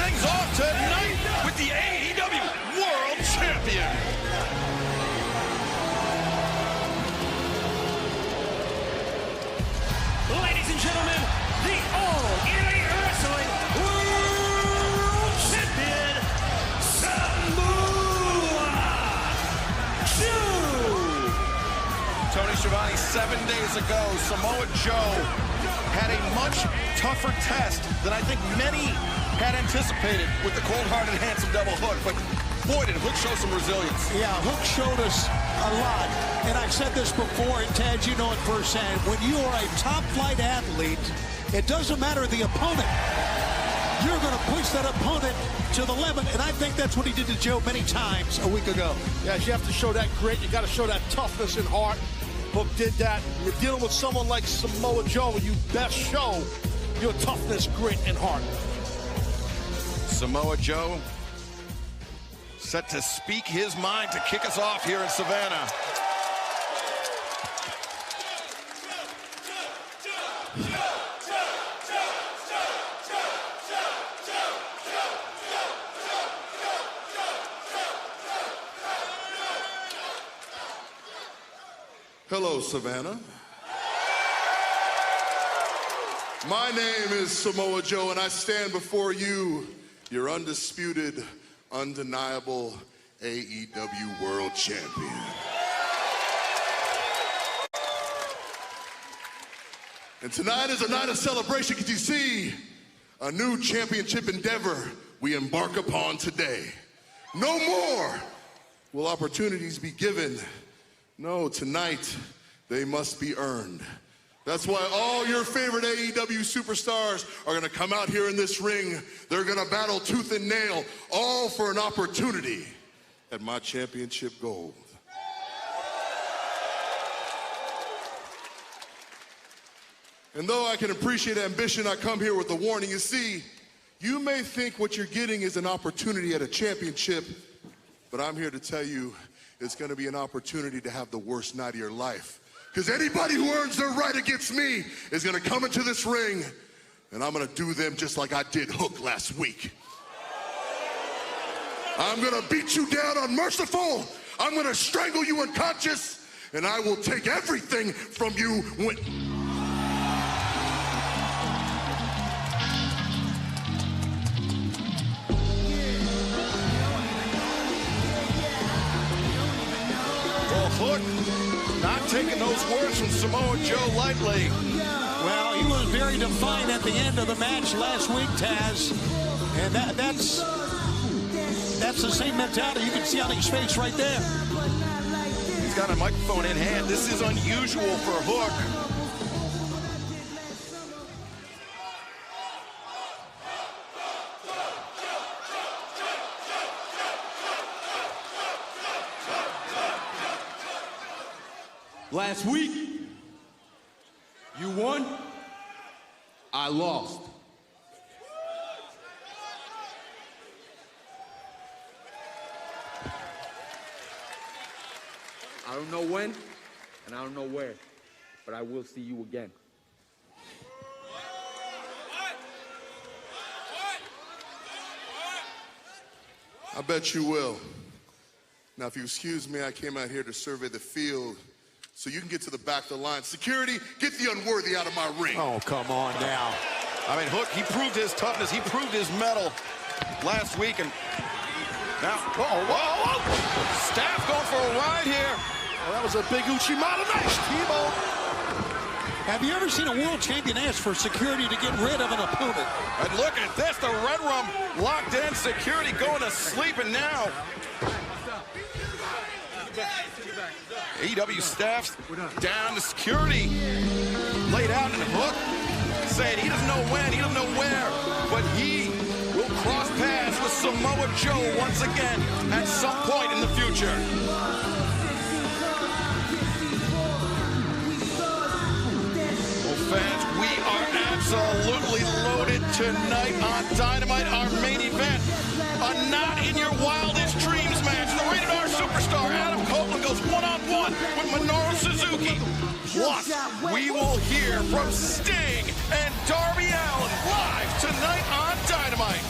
things off tonight with the AEW World Champion. Ladies and gentlemen, the All Elite Wrestling World Champion, Samoa Joe. Tony Schiavone, 7 days ago, Samoa Joe had a much tougher test than I think many had anticipated with the cold-hearted, handsome devil Hook. But boy, did Hook show some resilience. Yeah, Hook showed us a lot. And I've said this before, and Tad, you know it firsthand. When you are a top-flight athlete, it doesn't matter the opponent. You're going to push that opponent to the limit, and I think that's what he did to Joe many times a week ago. Yes, you have to show that grit. You got to show that toughness and heart. Hook did that. You're dealing with someone like Samoa Joe, and you best show your toughness, grit, and heart. Samoa Joe set to speak his mind to kick us off here in Savannah. Hello, Savannah. My name is Samoa Joe, and I stand before you, your undisputed, undeniable AEW World Champion. And tonight is a night of celebration because you see a new championship endeavor we embark upon today. No more will opportunities be given. No, tonight they must be earned. That's why all your favorite AEW superstars are gonna come out here in this ring. They're gonna battle tooth and nail, all for an opportunity at my championship gold. And though I can appreciate ambition, I come here with a warning. You see, you may think what you're getting is an opportunity at a championship, but I'm here to tell you it's gonna be an opportunity to have the worst night of your life. Because anybody who earns their right against me is gonna come into this ring, and I'm gonna do them just like I did Hook last week. I'm gonna beat you down unmerciful. I'm gonna strangle you unconscious, and I will take everything from you when... Hook not taking those words from Samoa Joe lightly. Well, he was very defiant at the end of the match last week, Taz. And that's the same mentality you can see on his face right there. He's got a microphone in hand. This is unusual for Hook. Last week, you won, I lost. I don't know when, and I don't know where, but I will see you again. I bet you will. Now, if you excuse me, I came out here to survey the field so you can get to the back of the line. Security, get the unworthy out of my ring. Oh, come on now. I mean, Hook, he proved his toughness. He proved his mettle last week. And now, whoa. Staff going for a ride here. Well, that was a big Uchimata match, T-Bone. Have you ever seen a world champion ask for security to get rid of an opponent? And look at this, the Red Rum locked in, security going to sleep, and now AEW staff's down, the security laid out, and Hook saying he doesn't know when, he doesn't know where, but he will cross paths with Samoa Joe once again at some point in the future. Well, fans, we are absolutely loaded tonight on Dynamite, our main event. A not in your wildest dreams match. The Rated R superstar Adam Copeland goes one-on-one with Minoru Suzuki. Plus, we will hear from Sting and Darby Allin live tonight on Dynamite.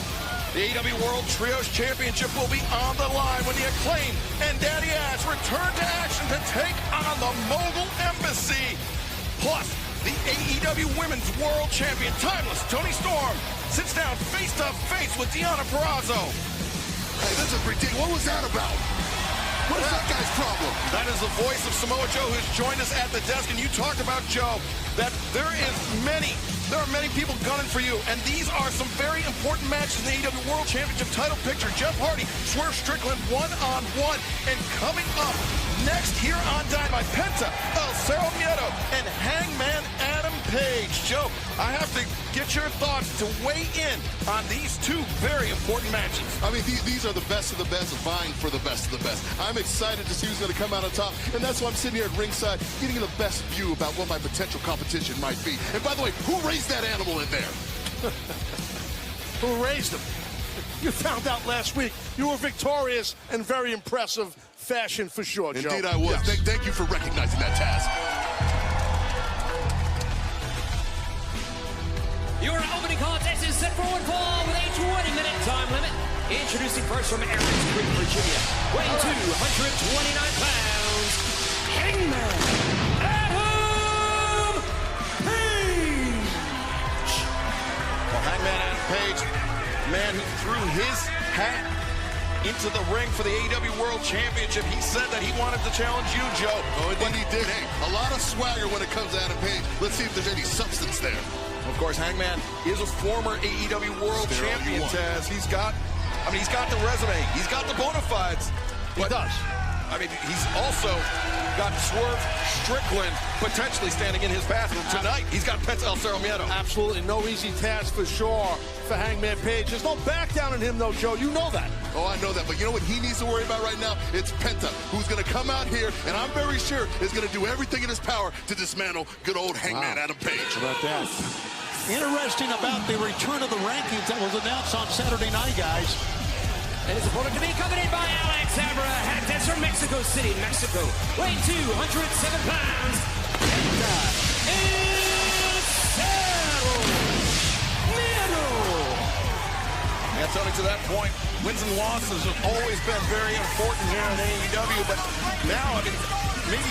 The AEW World Trios Championship will be on the line when the Acclaim and Daddy Ass return to action to take on the Mogul Embassy. Plus, the AEW Women's World Champion, Timeless Toni Storm, sits down face-to-face with Deonna Purrazzo. Hey, this is ridiculous. What was that about? What is that guy's problem? That is the voice of Samoa Joe, who's joined us at the desk. And you talked about, Joe, that there are many people gunning for you. And these are some very important matches in the AEW World Championship title picture. Jeff Hardy, Swerve Strickland, one-on-one. And coming up next here on Dynamite, Penta, El Cerro Miedo, and Hangman Adam Page. Joe, I have to get your thoughts to weigh in on these two very important matches. I mean, these are the best of the best, vying for the best of the best. I'm excited to see who's going to come out on top, and that's why I'm sitting here at ringside getting the best view about what my potential competition might be. And by the way, who raised that animal in there? Who raised him? You found out last week. You were victorious in very impressive fashion for sure, Joe. Indeed I was. Yes. Thank you for recognizing that, Taz. Your opening contest is set for one fall with a 20-minute time limit. Introducing first from Aarons Creek, Virginia, weighing 229 pounds, Hangman Adam Page. Well, Hangman Adam Page, man who threw his hat into the ring for the AEW World Championship. He said that he wanted to challenge you, Joe. Oh, indeed he did. Hey, a lot of swagger when it comes to Adam Page. Let's see if there's any substance there. Of course, Hangman is a former AEW World Champion, Taz. He's got the resume. He's got the bona fides. He does. I mean, he's also got Swerve Strickland potentially standing in his path tonight. He's got Penta El Cerro Miedo. Absolutely no easy task for sure for Hangman Page. There's no back down on him, though, Joe. You know that. Oh, I know that. But you know what he needs to worry about right now? It's Penta, who's going to come out here, and I'm very sure is going to do everything in his power to dismantle good old Hangman Adam Page. How about that? Interesting about the return of the rankings that was announced on Saturday night, guys. And his opponent to be accompanied by Alex Abraham from Mexico City, Mexico, weighing 207 pounds, Penta El Cerro Miedo. Yeah, Tony, to that point, wins and losses have always been very important here in AEW, but now, I mean, maybe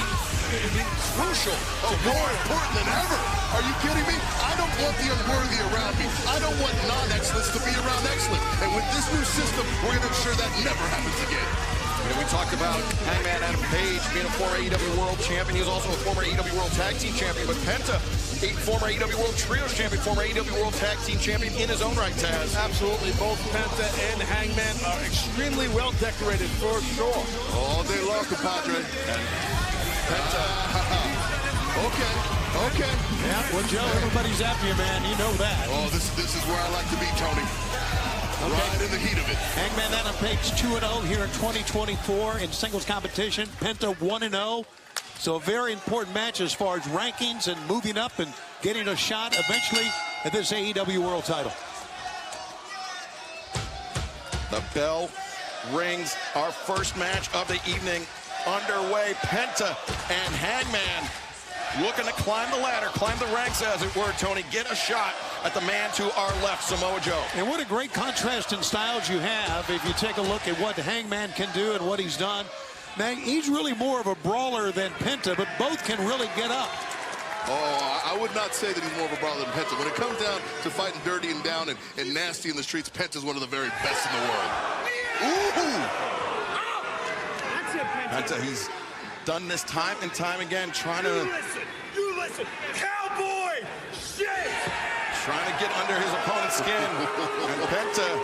it's crucial. Oh, more important than ever. Are you kidding me? I don't want the unworthy around me. I don't want non-excellence to be around excellence. And with this new system, we're going to ensure that never happens again. You know, we talked about Hangman Adam Page being a former AEW World Champion. He was also a former AEW World Tag Team Champion. But Penta, a former AEW World Trios Champion, former AEW World Tag Team Champion in his own right, Taz. Absolutely. Both Penta and Hangman are extremely well decorated for sure. All day long, compadre. And Penta. Okay. Yeah, well, Joe, everybody's after you, man. You know that. Oh, this is where I like to be, Tony. Okay. Right in the heat of it. Hangman Adam Page 2-0 here in 2024 in singles competition. Penta 1-0. So a very important match as far as rankings and moving up and getting a shot eventually at this AEW World title. The bell rings. Our first match of the evening underway. Penta and Hangman looking to climb the ladder, climb the ranks, as it were, Tony. Get a shot at the man to our left, Samoa Joe. And what a great contrast in styles you have if you take a look at what Hangman can do and what he's done. Man, he's really more of a brawler than Penta, but both can really get up. Oh, I would not say that he's more of a brawler than Penta. When it comes down to fighting dirty and down and nasty in the streets, Penta's one of the very best in the world. Ooh! Penta, he's done this time and time again, trying to... You listen, cowboy shit! Trying to get under his opponent's skin. And Penta,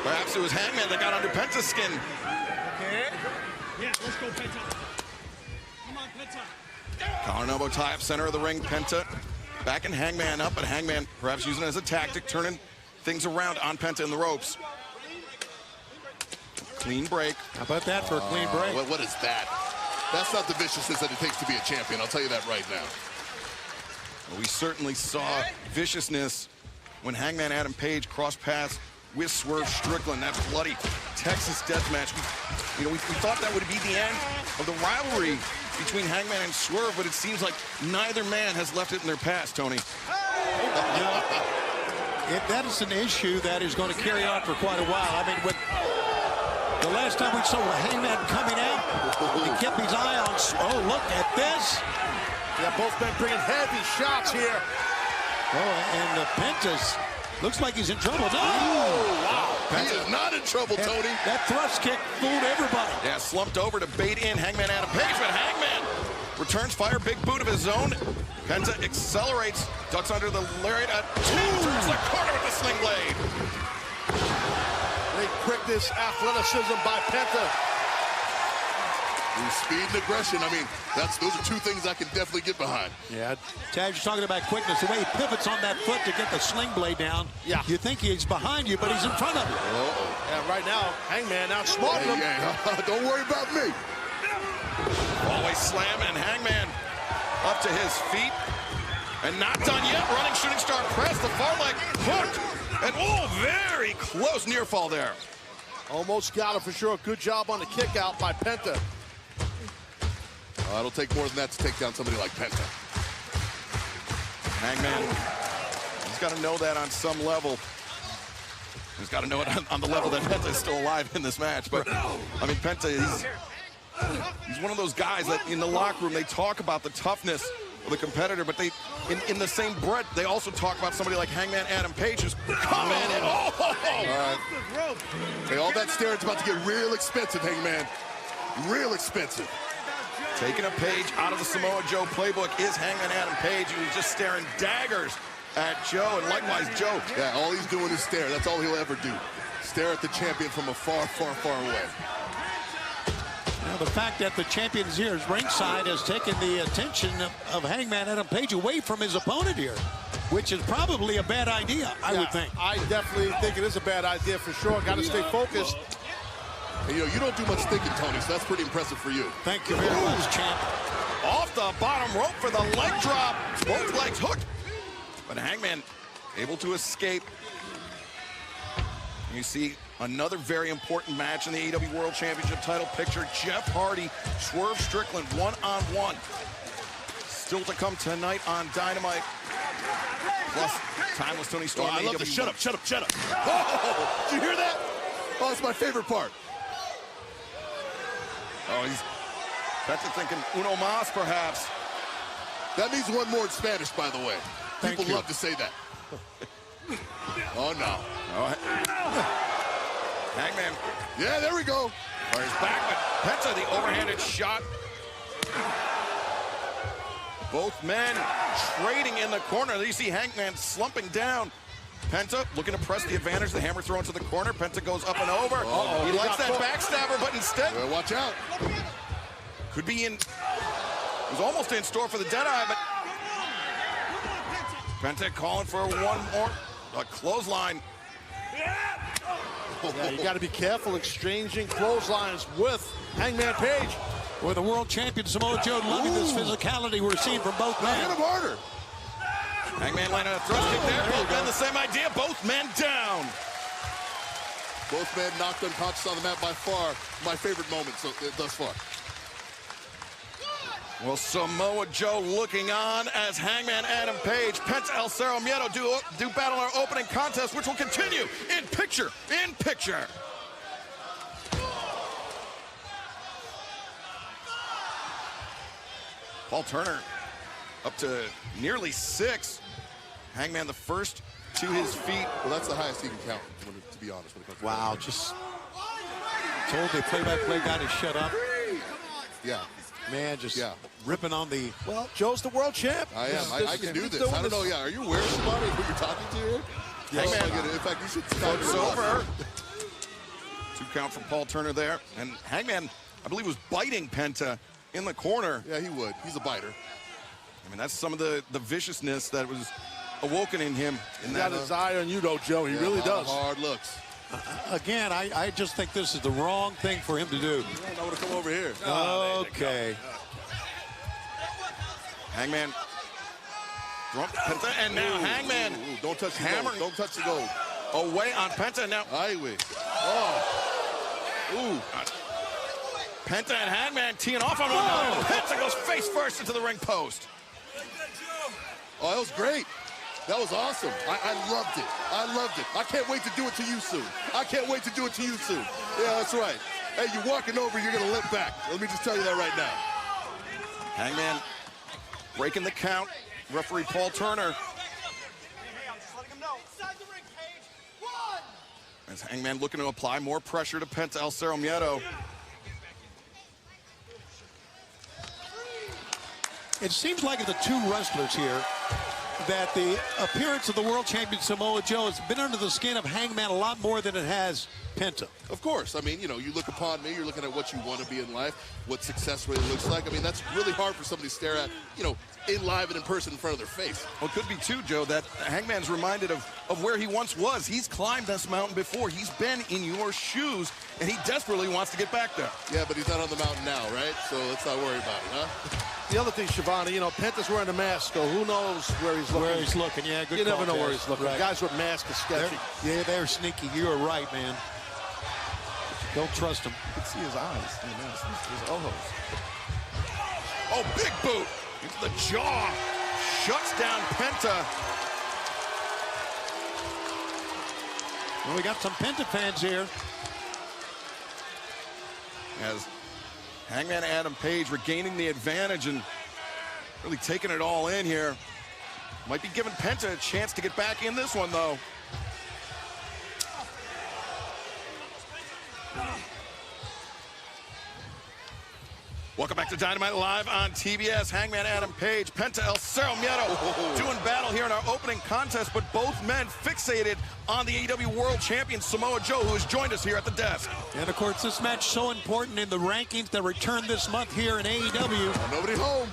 perhaps it was Hangman that got under Penta's skin. Okay. Yeah, let's go, Penta. Come on, Penta. Collar and elbow tie up center of the ring. Penta backing Hangman up, but Hangman perhaps using it as a tactic, turning things around on Penta in the ropes. Clean break. How about that for a clean break? What is that? That's not the viciousness that it takes to be a champion. I'll tell you that right now. We certainly saw viciousness when Hangman Adam Page crossed paths with Swerve Strickland. That bloody Texas death match. We thought that would be the end of the rivalry between Hangman and Swerve, but it seems like neither man has left it in their past, Tony. that is an issue that is going to carry on for quite a while. I mean, the last time we saw Hangman coming out, he kept his eye on. Oh, look at this! Yeah, both men bringing heavy shots here. Oh, and Penta's looks like he's in trouble. No! Wow! He is not in trouble, Tony. That thrust kick fooled everybody. Yeah, slumped over to bait in Hangman Adam Page, but Hangman returns fire, big boot of his own. Penta accelerates, ducks under the lariat, turns the corner with the sling blade. Great quickness, athleticism by Penta. Speed and aggression. I mean, those are two things I can definitely get behind. Yeah, Taz, you're talking about quickness. The way he pivots on that foot to get the sling blade down. Yeah. You think he's behind you, but he's in front of you. Yeah, right now, Hangman outsmarted him. Don't worry about me. Always slam, and Hangman up to his feet. And not done yet. Running shooting star press, the far leg hooked. And very close near fall there. Almost got him for sure. Good job on the kick out by Penta. It'll take more than that to take down somebody like Penta. Hangman, he's got to know that on some level. He's got to know it on the level that Penta is still alive in this match. But, I mean, Penta, he's one of those guys that in the locker room, they talk about the toughness of the competitor, but they, in the same breath, they also talk about somebody like Hangman Adam Page who's coming in. All right. Hey, all that staring's about to get real expensive, Hangman. Real expensive. Taking a page out of the Samoa Joe playbook is Hangman Adam Page, who's just staring daggers at Joe, and likewise Joe. Yeah, all he's doing is stare. That's all he'll ever do. Stare at the champion from afar, far, far away. Now, the fact that the champion's here is ringside has taken the attention of Hangman Adam Page away from his opponent here, which is probably a bad idea, I would think. I definitely think it is a bad idea for sure. Got to stay focused. And, you know, you don't do much thinking, Tony, so that's pretty impressive for you. Thank you very much, champ. Off the bottom rope for the leg drop. Both legs hooked. But Hangman able to escape. You see another very important match in the AEW World Championship title picture. Jeff Hardy, Swerve Strickland, one-on-one. Still to come tonight on Dynamite. Plus, timeless Tony Storm. I love the shut up. Oh, did you hear that? Oh, it's my favorite part. Oh, that's thinking uno más, perhaps. That means one more in Spanish, by the way. People you. love to say that. Oh, no. Hangman. Yeah, there we go. Or he's back, but Penta, the overhanded shot. Both men trading in the corner. There you see Hangman slumping down. Penta looking to press the advantage. The hammer thrown to the corner. Penta goes up and over. He likes that backstabber, but instead... Well, watch out. Could be in... was almost in store for the Deadeye, but... Penta calling for one more. A clothesline. Yeah, you got to be careful exchanging clotheslines with Hangman Page. With the world champion Samoa Joe loving this physicality we're seeing from both men. Hit him harder. Hangman landing a thrust kick there. Both men the same idea. Both men down. Both men knocked unconscious on the mat by far. My favorite moment thus far. Well, Samoa Joe looking on as Hangman Adam Page, Penta El Cerro Miedo do battle our opening contest, which will continue in picture. Paul Turner up to nearly 6. Hangman the first to his feet. Well, that's the highest he can count, to be honest. When it comes to wow, just told the play-by-play guy to shut up. Yeah. Man, just ripping on the... Well, Joe's the world champ. I am. I can do this. I don't know. Yeah, are you aware of somebody who you're talking to here? Yes. Hangman, in fact, you should stop. It's over. 2 count from Paul Turner there. And Hangman, I believe, was biting Penta in the corner. Yeah, he would. He's a biter. I mean, that's some of the viciousness that was awoken in him. He's got his eye on you, though, Joe. He really does. Hard looks. Again, I just think this is the wrong thing for him to do. I don't know what to come over here. Okay. Hangman. Penta, and now Hangman. Don't touch the hammer. gold. Don't touch the gold. Away on Penta. Now. Aye, we. Oh. Penta and Hangman teeing off on one another. Penta goes face first into the ring post. Oh, that was great. That was awesome. I loved it. I loved it. I can't wait to do it to you soon. I can't wait to do it to you soon. Yeah, that's right. Hey, you're walking over, you're going to limp back. Let me just tell you that right now. Hangman breaking the count. Referee Paul Turner. As Hangman looking to apply more pressure to Penta El Zero Miedo. It seems like of the two wrestlers here that the appearance of the world champion Samoa Joe has been under the skin of Hangman a lot more than it has Penta. Of course. I mean, you know, you look upon me, you're looking at what you want to be in life, what success really looks like. I mean, that's really hard for somebody to stare at, you know, in live and in person in front of their face. Well, it could be, too, Joe, that Hangman's reminded of where he once was. He's climbed this mountain before. He's been in your shoes, and he desperately wants to get back there. Yeah, but he's not on the mountain now, right? So let's not worry about it, huh? The other thing, Shivani, you know, Penta's wearing a mask, so who knows where he's looking. Where he's looking, yeah, good You call, never know where Taz. he's looking. Right. Guys with masks are sketchy. They're sneaky. You are right, man. Don't trust him. You can see his eyes in the mask. His ojos. Oh, big boot into the jaw. Shuts down Penta. Well, we got some Penta fans here. As Hangman Adam Page regaining the advantage and really taking it all in here. Might be giving Penta a chance to get back in this one, though. Welcome back to Dynamite Live on TBS. Hangman Adam Page, Penta El Zero Miedo doing battle here in our opening contest, but both men fixated on the AEW World Champion Samoa Joe, who has joined us here at the desk. And, of course, this match so important in the rankings that return this month here in AEW. Nobody home.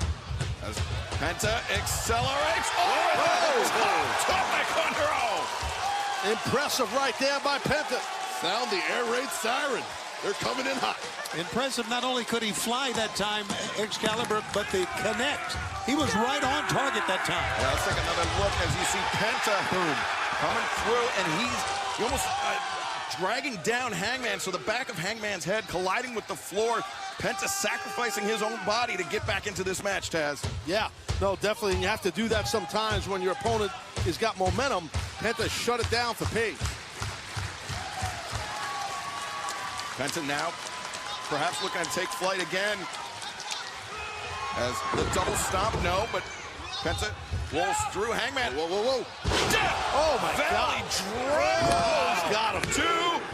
As Penta accelerates. Oh, top under. Impressive right there by Penta. Sound the air raid siren. They're coming in hot. Impressive. Not only could he fly that time, Excalibur, but the connect. He was right on target that time. Yeah, let's take another look as you see Penta coming through, and he's almost dragging down Hangman, so the back of Hangman's head colliding with the floor. Penta sacrificing his own body to get back into this match, Taz. Yeah, no, definitely. And you have to do that sometimes when your opponent has got momentum. Penta shut it down for Page. Penta now perhaps looking to take flight again. As the double stomp, no, but Penta rolls through. Hangman. Whoa, whoa, whoa. Oh, my Valley God. Drive. Got him. 2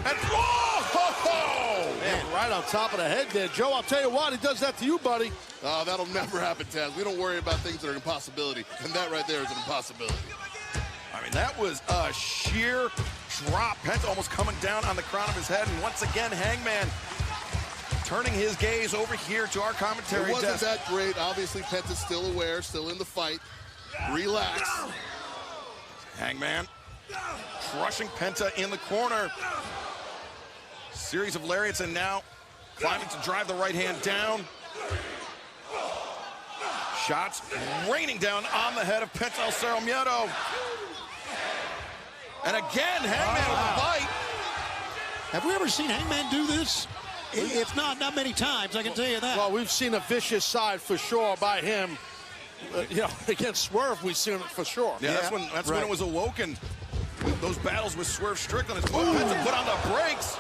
and 3. Oh, Man, right on top of the head there. Joe, I'll tell you what, he does that to you, buddy. That'll never happen, Taz. We don't worry about things that are an impossibility, and that right there is an impossibility. I mean, that was a sheer drop. Penta almost coming down on the crown of his head, and once again, Hangman turning his gaze over here to our commentary It wasn't desk. that great. Obviously, Penta's still aware, still in the fight. Relax. Hangman crushing Penta in the corner. Series of lariats, and now climbing to drive the right hand down. Shots raining down on the head of Penta El Zero Miedo. And again, Hangman with a bite. Have we ever seen Hangman do this? If not many times, I can tell you that. Well, we've seen a vicious side for sure by him. You know, against Swerve, we've seen it for sure. Yeah, that's when it was awoken. Those battles with Swerve Strickland. Penta put on the brakes.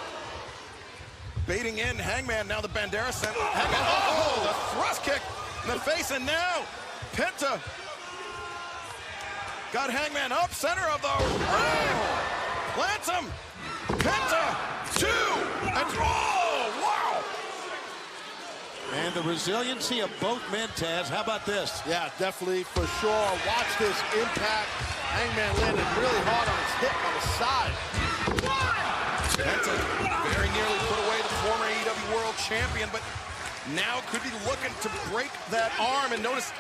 Baiting in Hangman, now the Bandera sent. Hangman, oh, the thrust kick in the face, and now Penta got Hangman up, center of the ring. Plants him. Penta, 2 and 3. Oh, wow. And the resiliency of both men, Taz. How about this? Yeah, definitely, for sure. Watch this impact. Hangman landed really hard on his hip on the side. Penta very nearly put away the former AEW World Champion, but now could be looking to break that arm. And notice,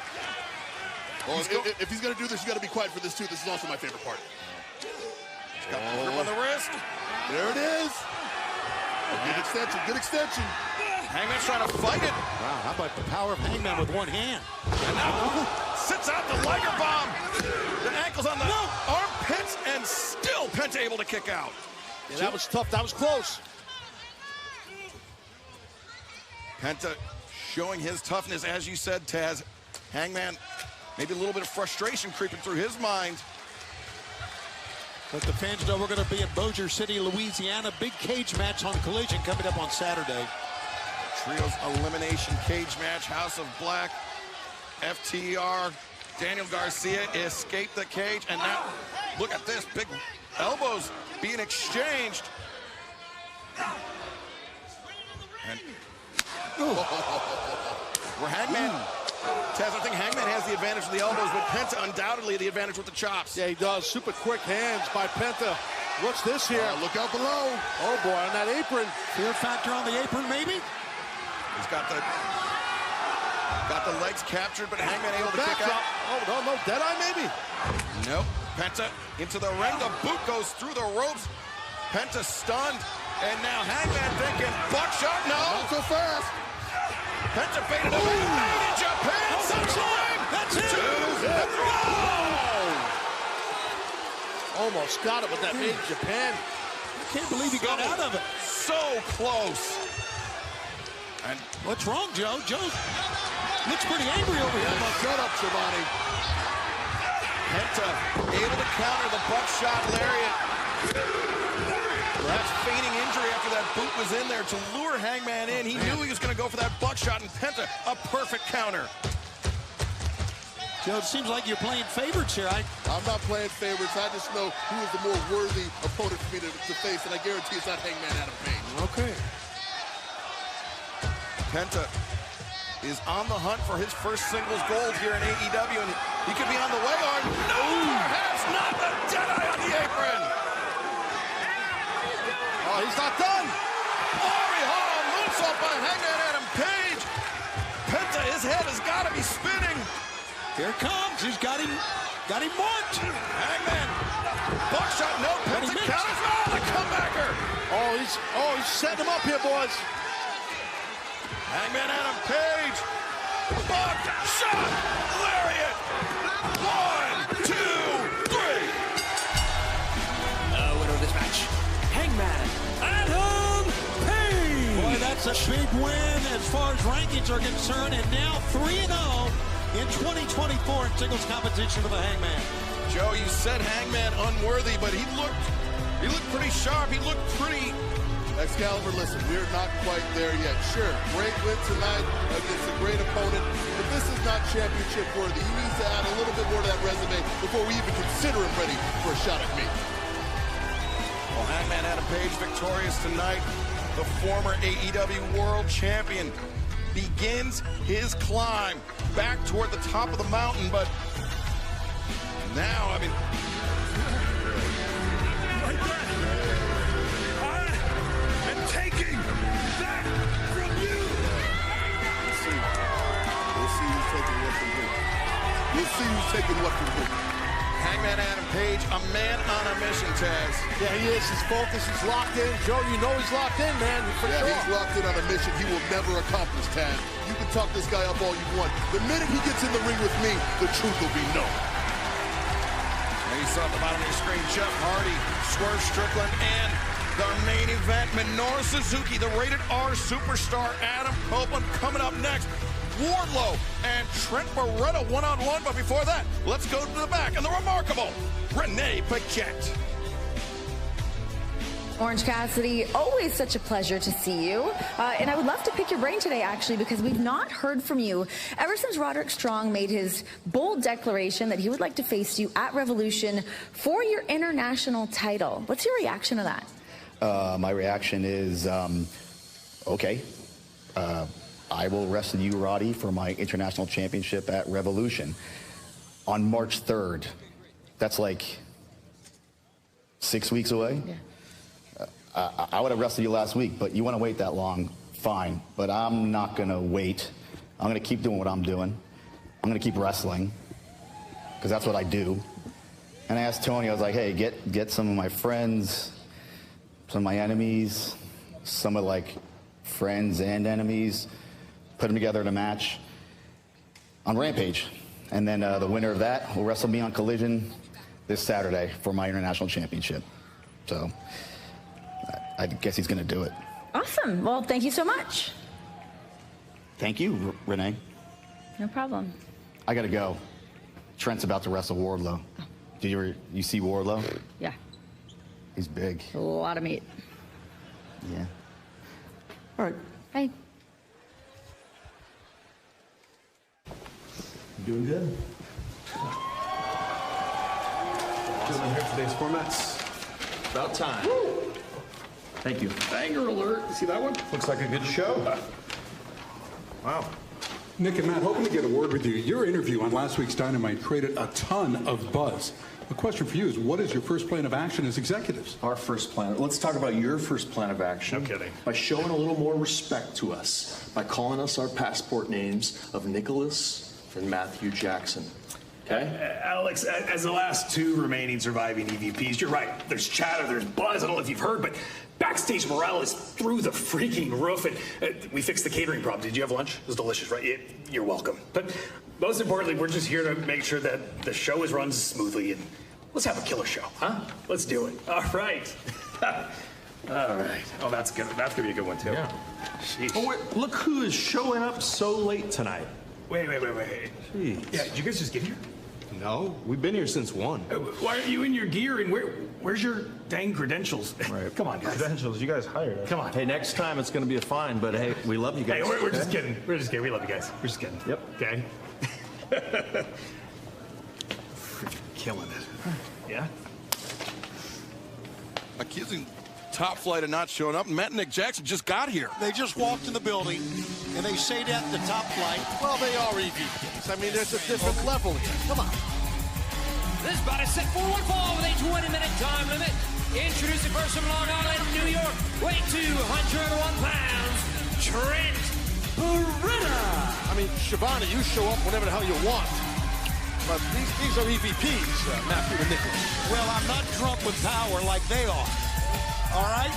Well, if he's going to do this, you got to be quiet for this, too. This is also my favorite part. he's got the grip on the wrist. There it is. Good extension, good extension. Hangman's trying to fight it. Wow, how about the power of Hangman with one hand? And now sits out the Liger Bomb. The ankle's on the armpits, and still Penta able to kick out. Yeah, that was tough. That was close. Penta showing his toughness, as you said, Taz. Hangman, maybe a little bit of frustration creeping through his mind. But the fans know we're going to be in Bossier City, Louisiana. Big cage match on Collision coming up on Saturday. Trios elimination cage match. House of Black, FTR, Daniel Garcia escaped the cage. And now, look at this. Big elbows being exchanged. And where Hangman, Taz, I think Hangman has the advantage with the elbows, but Penta undoubtedly the advantage with the chops. Yeah, he does. Super quick hands by Penta. What's this here? Look out below. Oh, boy, on that apron. Fear factor on the apron, maybe? He's got the legs captured, but Hangman able to kick out. Oh, no, Deadeye maybe? Nope. Penta into the ring. The boot goes through the ropes. Penta stunned. And now Hangman thinking, buckshot, no. Not so fast. Penta baited him in. Made in Japan. That's it. That's it. 2, 3. Almost got it with that made in Japan. I can't believe he got out of it. So close. And what's wrong, Joe? Joe looks pretty angry over here. Shut up, Shivani. Penta able to counter the buckshot lariat. Perhaps feigning injury after that boot was in there to lure Hangman in. He knew he was going to go for that buckshot, and Penta, a perfect counter. Joe, it seems like you're playing favorites here. I'm not playing favorites. I just know who is the more worthy opponent for me to face, and I guarantee it's not Hangman Adam Page. Okay. Penta is on the hunt for his first singles gold here in AEW, and he could be on the way, or no, perhaps not. The Deadeye on the apron. Oh, he's not done. Arihara moonsault by Hangman Adam Page. Penta, his head has got to be spinning. Here it comes. He's got him marked. Hangman, buckshot, no, Penta counters. Oh, the comebacker. Oh, he's setting him up here, boys. Hangman Adam Page, buckshot, lariat. 1, 2, 3. Winner of this match, Hangman Adam Page. Boy, that's a big win as far as rankings are concerned, and now 3-0 in 2024 in singles competition for the Hangman. Joe, you said Hangman unworthy, but he looked pretty sharp. He looked pretty. Excalibur, listen, we're not quite there yet. Sure, great win tonight against a great opponent, but this is not championship worthy. He needs to add a little bit more to that resume before we even consider him ready for a shot at me. Well, Hangman Adam Page victorious tonight. The former AEW World Champion begins his climb back toward the top of the mountain, but now, I mean, I'm taking that from you. We'll see who's taking what from who. We'll see who's taking what from who. Hangman Adam Page, a man on a mission, Taz. Yeah, he is. His focus is locked in. Joe, you know he's locked in, man. For Yeah, sure. he's locked in on a mission he will never accomplish, Taz. You can talk this guy up all you want. The minute he gets in the ring with me, the truth will be known. And you saw at the bottom of your screen, Jeff Hardy, Swerve Strickland, and the main event, Minoru Suzuki, the rated R superstar, Adam Copeland, coming up next. Wardlow and Trent Beretta one-on-one, but before that, let's go to the back and the remarkable Renee Paquette. Orange Cassidy, always such a pleasure to see you. And I would love to pick your brain today, actually, because we've not heard from you ever since Roderick Strong made his bold declaration that he would like to face you at Revolution for your international title. What's your reaction to that? My reaction is, okay. I will wrestle you, Roddy, for my international championship at Revolution on March 3rd. That's like 6 weeks away. Yeah. I would have wrestled you last week, but you want to wait that long, fine. But I'm not going to wait. I'm going to keep doing what I'm doing. I'm going to keep wrestling, because that's what I do. And I asked Tony, I was like, hey, get some of my friends, some of my enemies, some of like friends and enemies, put them together in a match on Rampage. And then the winner of that will wrestle me on Collision this Saturday for my international championship. So I guess he's going to do it. Awesome. Well, thank you so much. Thank you, Renee. No problem. I got to go. Trent's about to wrestle Wardlow. Did you see Wardlow? Yeah. He's big. A lot of meat. Yeah. All right. Hey. Doing good. Gentlemen, here today's formats. About time. Woo! Thank you. Banger alert. You see that one? Looks like a good show. Wow. Nick and Matt, hoping to get a word with you. Your interview on last week's Dynamite created a ton of buzz. The question for you is, what is your first plan of action as executives? Our first plan. Let's talk about your first plan of action. No kidding. By showing a little more respect to us. By calling us our passport names of Nicholas and Matthew Jackson. Okay? Alex, as the last two remaining surviving EVPs, you're right. There's chatter, there's buzz. I don't know if you've heard, but backstage morale is through the freaking roof. And we fixed the catering problem. Did you have lunch? It was delicious, right? You're welcome. But most importantly, we're just here to make sure that the show is run smoothly, and let's have a killer show, huh? Let's do it. All right. All right. Oh, that's good. That's gonna be a good one too. Yeah. Sheesh. Oh, wait, look who is showing up so late tonight. Wait. Jeez. Yeah, did you guys just get here? No, we've been here since 1. Why aren't you in your gear, and where's your dang credentials? Right. Come on, guys. Credentials, you guys hired us. Come on. Hey, next time it's going to be a fine, but hey, we love you guys. Hey, we're just kidding. We're just kidding. We love you guys. We're just kidding. Yep. Okay? Freaking killing it. Yeah? Accusing Top Flight of not showing up. Matt and Nick Jackson just got here. They just walked in the building, and they say that the Top Flight. Well, they are EVPs. I mean, there's a different level here. Come on. This bout is set for one fall with a 20-minute time limit. Introducing first from Long Island, New York, weighing 201 pounds, Trent Beretta. I mean, Shivani, you show up whenever the hell you want. But these are EVPs, Matthew and Nicholas. Well, I'm not drunk with power like they are. All right?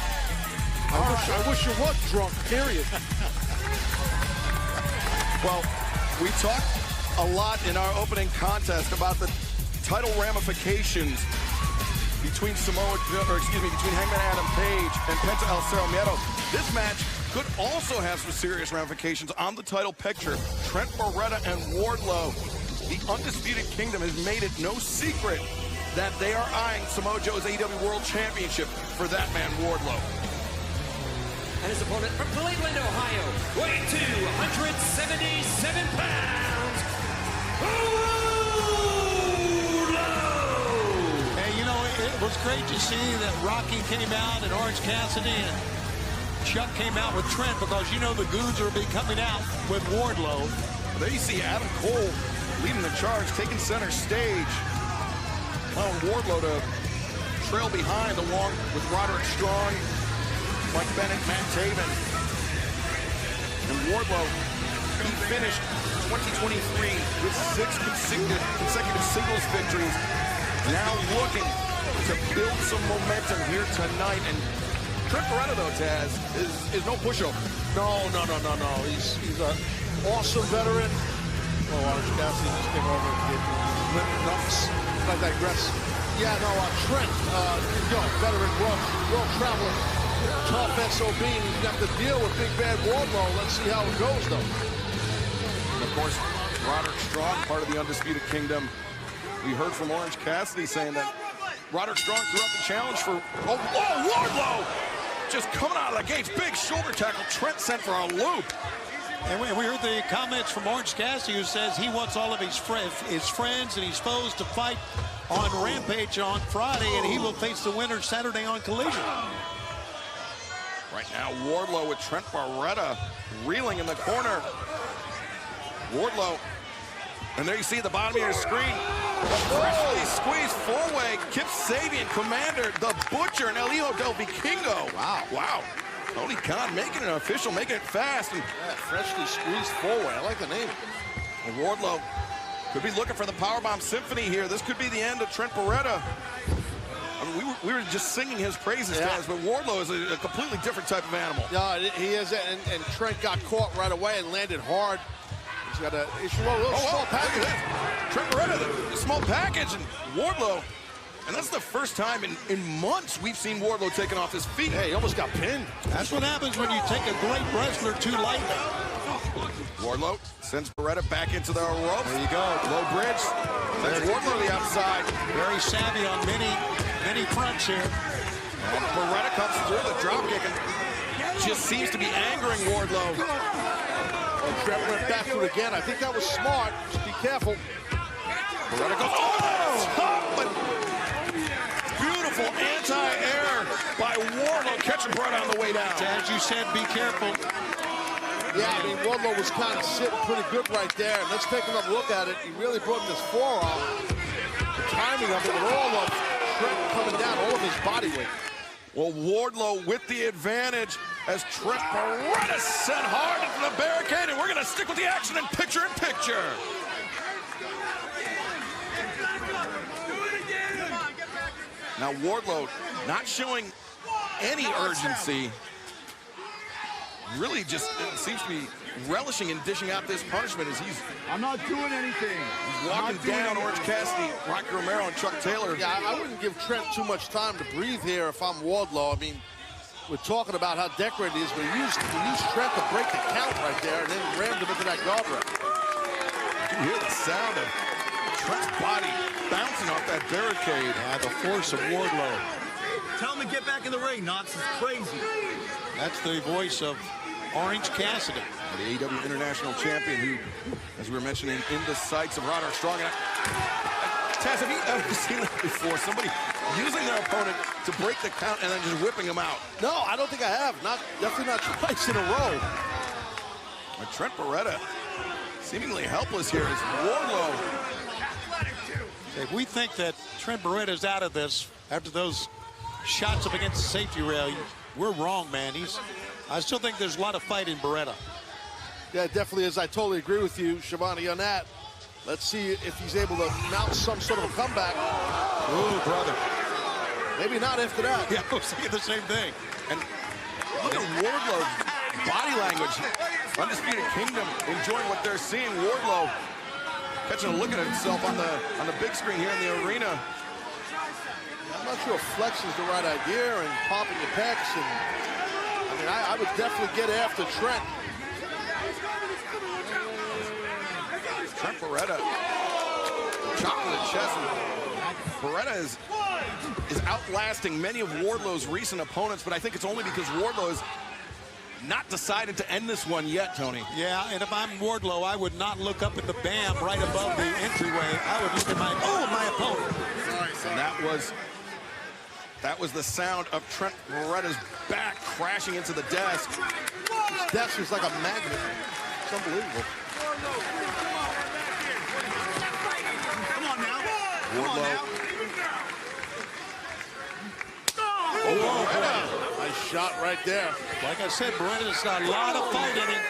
I wish you was drunk, period. Well, we talked a lot in our opening contest about the title ramifications between between Hangman Adam Page and Penta El Cerro Miedo. This match could also have some serious ramifications on the title picture. Trent Beretta and Wardlow, the Undisputed Kingdom, has made it no secret that they are eyeing Samoa Joe's AEW World Championship for that man, Wardlow. And his opponent from Cleveland, Ohio, weighing 277 pounds, Hey, you know, it was great to see that Rocky came out and Orange Cassidy and Chuck came out with Trent, because you know the goons will be coming out with Wardlow. There you see Adam Cole leading the charge, taking center stage. Allowing Wardlow to trail behind along with Roderick Strong, Mike Bennett, Matt Taven. And Wardlow, he finished 2023 with 6 consecutive singles victories. Now looking to build some momentum here tonight. And Trent Beretta, though, Taz, is no pushover. No. He's an awesome veteran. Oh, Orange Cassidy just came over and did limp nuts. I digress. Yeah, no, Trent, veteran, world-traveling, tough SOB, and he's got to deal with Big Bad Wardlow. Let's see how it goes, though. And of course, Roderick Strong, part of the Undisputed Kingdom. We heard from Orange Cassidy saying that Roderick Strong threw out the challenge for... Oh, Wardlow! Just coming out of the gates, big shoulder tackle. Trent sent for a loop. And we heard the comments from Orange Cassidy, who says he wants all of his friends, and he's supposed to fight on Rampage on Friday, and he will face the winner Saturday on Collision. Right now, Wardlow with Trent Beretta reeling in the corner. Wardlow, and there you see at the bottom of your screen, freshly squeezed four-way, Kip Sabian, Commander, the Butcher, and El Hijo del Vikingo. Wow. Tony Khan making it official, making it fast. And freshly squeezed four-way. I like the name. And Wardlow could be looking for the Powerbomb Symphony here. This could be the end of Trent Beretta. I mean, we were just singing his praises, guys, but Wardlow is a completely different type of animal. Yeah, he is, and Trent got caught right away and landed hard. He's got a small package. Trent Beretta, the small package, and Wardlow. And that's the first time in months we've seen Wardlow taken off his feet. Hey, he almost got pinned. That's what happens when you take a great wrestler too lightly. Wardlow sends Beretta back into the ropes. There you go. Low bridge. That's Wardlow on the outside. Very savvy on many fronts here. And Beretta comes through the dropkick and just seems to be angering Wardlow. And Trent went back to it again. I think that was smart. Just be careful. Beretta goes over the top, but beautiful anti-air by Wardlow, catching Beretta on the way down. As you said, be careful. Yeah, I mean, Wardlow was kind of sitting pretty good right there. And let's take another look at it. He really brought this forearm. The timing of it with all of Trent coming down, all of his body weight. Well, Wardlow with the advantage as Trent Beretta sent hard into the barricade, and we're going to stick with the action in picture-in-picture. Now Wardlow not showing any urgency. Really just seems to be relishing in dishing out this punishment as I'm not doing anything. He's walking down Orange Cassidy, Rocky Romero, and Chuck Taylor. Yeah, I wouldn't give Trent too much time to breathe here if I'm Wardlow. I mean, we're talking about how decorated he is, but he used Trent to break the count right there and then rammed him into that guardrail. You hear the sound of Trent's body bouncing off that barricade. The force of Wardlow. Tell him to get back in the ring, Knox. It's crazy. That's the voice of Orange Cassidy. The AEW International Champion who, as we were mentioning, in the sights of Roderick Strong. Taz, have you ever seen that before? Somebody using their opponent to break the count and then just whipping them out. No, I don't think I have. Definitely not twice in a row. But Trent Beretta seemingly helpless here as Wardlow. If we think that Trent Beretta is out of this after those shots up against the safety rail, we're wrong, man. I still think there's a lot of fight in Beretta. Yeah, it definitely is. I totally agree with you, Shivani, on that. Let's see if he's able to mount some sort of a comeback. Ooh, brother. Maybe not after that. Yeah, I was thinking the same thing. And look at Wardlow's body language. Undisputed Kingdom enjoying what they're seeing. Wardlow catching a look at himself on the big screen here in the arena. I'm not sure if flex is the right idea and popping the pecs. And I mean, I would definitely get after Trent. Trent Beretta, chopping the chest. Beretta is outlasting many of Wardlow's recent opponents, but I think it's only because Wardlow has not decided to end this one yet, Tony. Yeah, and if I'm Wardlow, I would not look up at the BAM right above the entryway. I would look at my opponent. And that was the sound of Trent Beretta's back crashing into the desk. This desk is like a magnet. It's unbelievable. Come on now. Wardlow. Oh, nice shot right there. Like I said, Beretta's got a lot of fight in him.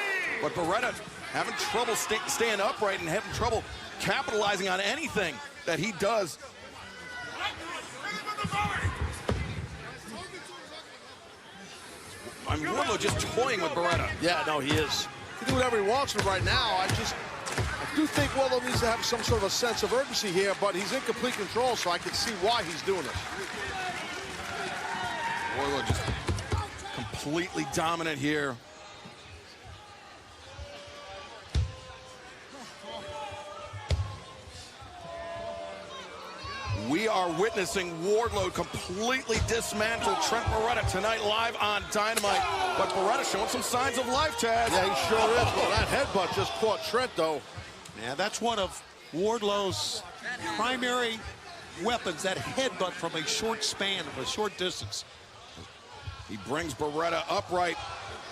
But Beretta having trouble staying upright and having trouble capitalizing on anything that he does. I mean, Wardlow just toying with Beretta. Yeah, no, he is. He can do whatever he wants with right now. I do think Wardlow needs to have some sort of a sense of urgency here, but he's in complete control, so I can see why he's doing this. Wardlow just completely dominant here. We are witnessing Wardlow completely dismantle Trent Beretta tonight live on Dynamite. But Beretta showing some signs of life, Taz. Yeah, he sure is. Well, that headbutt just caught Trent, though. Yeah, that's one of Wardlow's primary weapons, that headbutt from a short span, of a short distance. He brings Beretta upright.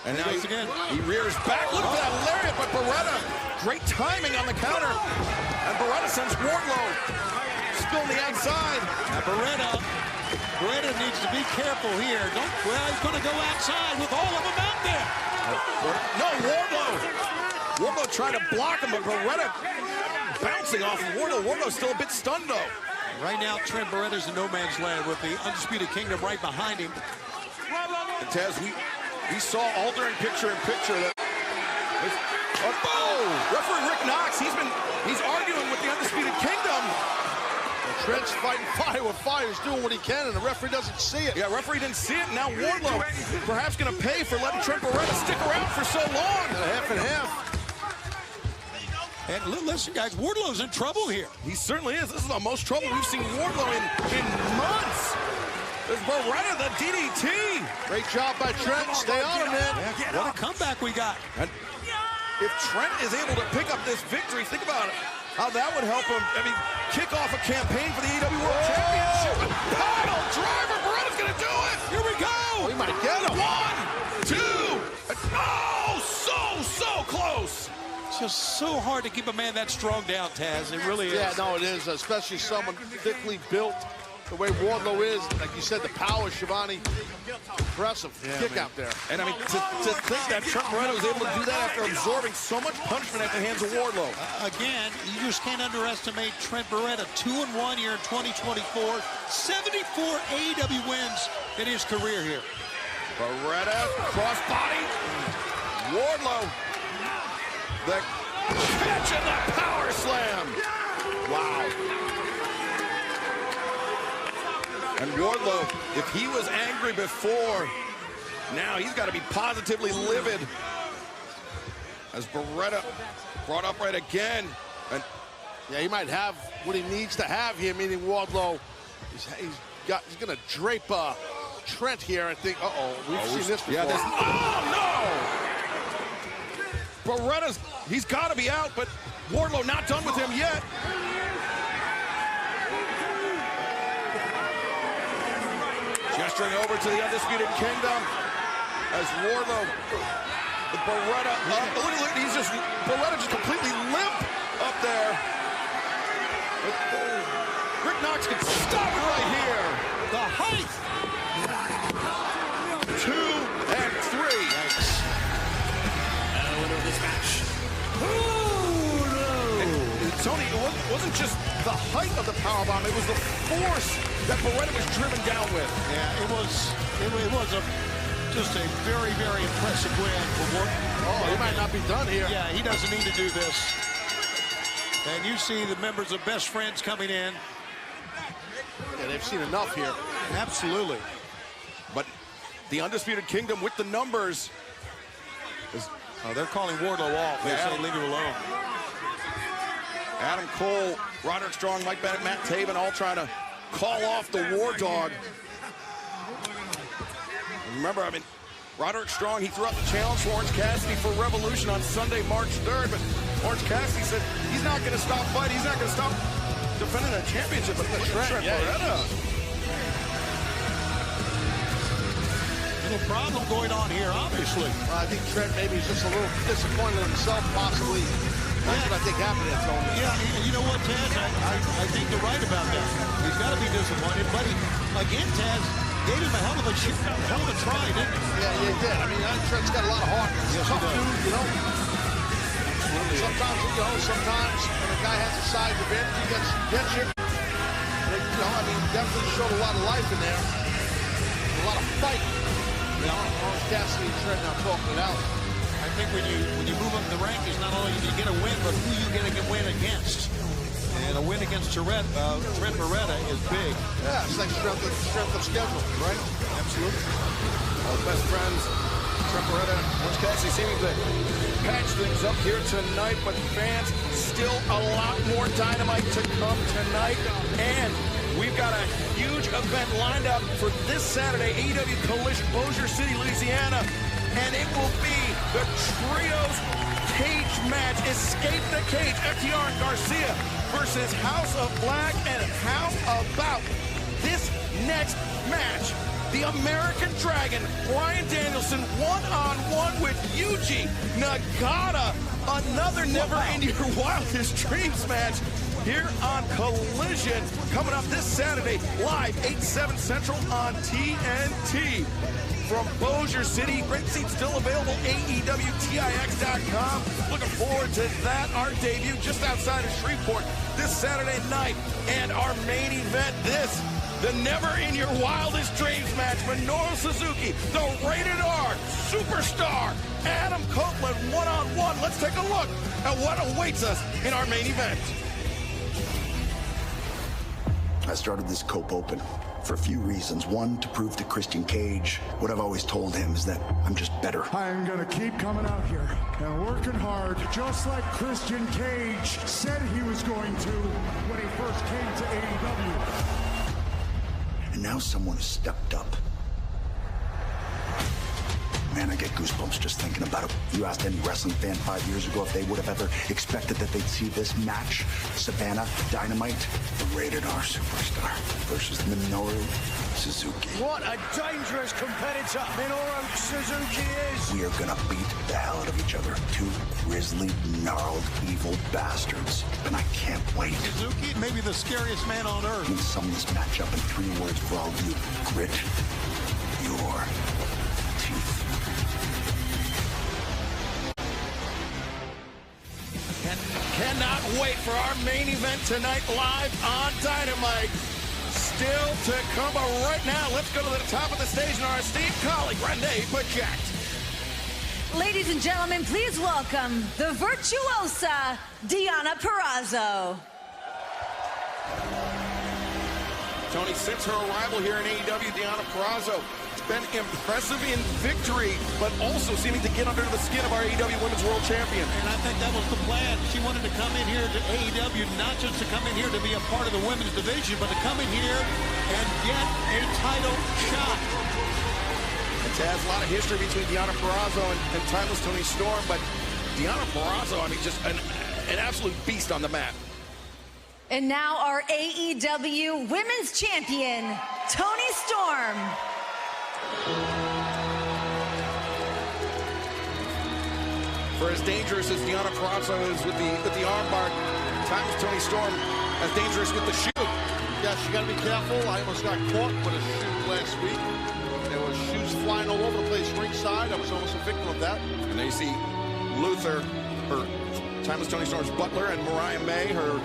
And now he rears back. Look at that lariat, but Beretta, great timing on the counter. And Beretta sends Wardlow still on the outside. Now Beretta needs to be careful here. He's going to go outside with all of them out there. No, Wardlow trying to block him, but Beretta bouncing off of Wardlow. Wardlow's still a bit stunned, though. Right now, Trent Beretta's in no man's land with the Undisputed Kingdom right behind him. And Taz, we saw all during picture-in-picture that... Referee Rick Knox, he's arguing with the Undisputed Kingdom. Well, Trent's fighting fire with fire. He's doing what he can, and the referee doesn't see it. Yeah, referee didn't see it. Now Wardlow perhaps going to pay for letting Trent Beretta stick around for so long. Half and half. And listen, guys, Wardlow's in trouble here. He certainly is. This is the most trouble we've seen Wardlow in months. There's Beretta, the DDT. Great job by Trent. Stay on him, man. Yeah, what a comeback we got. And if Trent is able to pick up this victory, think about it. How that would help him. I mean, kick off a campaign for the AEW World Championship. Pile driver. Beretta's going to do it. Here we go. Oh, he might get him. 1, 2. Oh, so close. It's just so hard to keep a man that strong down, Taz. It really is. Yeah, no, it is, especially someone thickly built the way Wardlow is. Like you said, the power, Shivani, impressive kick out there. And I mean, to think that Trent Beretta was able to do that after absorbing so much punishment at the hands of Wardlow. Again, you just can't underestimate Trent Beretta. 2-1 here in 2024. 74 AEW wins in his career here. Beretta, crossbody. Wardlow. The catch and the power slam. Wow. And Wardlow, if he was angry before, now he's got to be positively livid. As Beretta brought up right again. And yeah, he might have what he needs to have here, meaning Wardlow. He's going to drape Trent here, I think. We've seen this before. Oh, no! Beretta's, he's got to be out, but Wardlow not done with him yet. Gesturing over to the Undisputed Kingdom as Wardlow, Beretta, look, Beretta just completely limp up there. Rick Knox can stop it right here. The height. 2 and 3. Winner of this match. And Tony, it wasn't just the height of the powerbomb, it was the force that Beretta was driven down with. Yeah, it was just a very, very impressive win for Wardlow. Oh, he might not be done here. Yeah, he doesn't need to do this. And you see the members of Best Friends coming in. Yeah, they've seen enough here. Absolutely. But the Undisputed Kingdom with the numbers. They're calling Wardlow off. They say leave him alone. Adam Cole, Roderick Strong, Mike Bennett, Matt Taven all trying to call off the War Dog. Remember, I mean, Roderick Strong, he threw out the challenge for Orange Cassidy for Revolution on Sunday, March 3rd, but Orange Cassidy said he's not going to stop fighting. He's not going to stop defending a championship. But Trent Beretta. Little problem going on here, obviously. I think Trent maybe is just a little disappointed in himself, possibly. That's what I think happened there, Tony. Yeah, you know what, Taz? I think you're right about that. He's got to be disappointed, but again, Taz gave him a hell of a try, didn't he? Yeah, he did. I mean, Trent's got a lot of heart. Yes, tough he does. dude, you know. Sometimes when a guy has a size advantage, he gets you. But, I mean, definitely showed a lot of life in there. A lot of fight. Orange Cassidy and Trent now talking it out. I think when you move up the rankings, not only do you get a win, but who you get a win against. And a win against Trent Beretta is big. Yeah, it's like strength of schedule, right? Absolutely. Our best friends, Trent Beretta, Orange Cassidy seeming to patch things up here tonight, but fans, still a lot more Dynamite to come tonight. And we've got a huge event lined up for this Saturday, AEW Collision, Bossier City, Louisiana. And it will be the Trios cage match. Escape the Cage, FTR and Garcia versus House of Black. And how about this next match? The American Dragon, Bryan Danielson, one-on-one with Yuji Nagata. Another never in your wildest dreams match here on Collision. Coming up this Saturday, live 8/7 Central on TNT. From Bossier City, great seats still available, AEWTIX.com. Looking forward to that, our debut just outside of Shreveport this Saturday night. And our main event, the never in your wildest dreams match, Minoru Suzuki, the rated R superstar, Adam Copeland, one-on-one. Let's take a look at what awaits us in our main event. I started this Cope Open for a few reasons. One, to prove to Christian Cage what I've always told him is that I'm just better. I'm gonna keep coming out here and working hard, just like Christian Cage said he was going to when he first came to AEW. And now someone has stepped up. Man, I get goosebumps just thinking about it. You asked any wrestling fan 5 years ago if they would have ever expected that they'd see this match. Savannah, Dynamite, the rated R superstar versus Minoru Suzuki. What a dangerous competitor Minoru Suzuki is. We are gonna beat the hell out of each other. Two grisly, gnarled, evil bastards. And I can't wait. Suzuki may be the scariest man on earth. I'm gonna sum this match up in 3 words for all you. Grit your teeth. Cannot wait for our main event tonight live on Dynamite. Still to come, but right now, let's go to the top of the stage and our esteemed colleague, Renee Paquette. Ladies and gentlemen, please welcome the virtuosa Deonna Purrazzo. Tony, since her arrival here in AEW, Deonna Purrazzo has been impressive in victory, but also seeming to get under the skin of our AEW Women's World Champion. And I think that was the plan. She wanted to come in here to AEW, not just to come in here to be a part of the women's division, but to come in here and get a title shot. It has a lot of history between Deonna Purrazzo and Timeless Toni Storm, but Deonna Purrazzo, I mean, just an absolute beast on the mat. And now our AEW Women's Champion, Toni Storm. For as dangerous as Deonna Purrazzo is with the armbar, Timeless Toni Storm as dangerous with the shoe. Yeah, she got to be careful. I almost got caught with a shoe last week. There were shoes flying all over the place ringside. I was almost a victim of that. And there you see Luther, her Timeless Toni Storm's butler, and Mariah May, her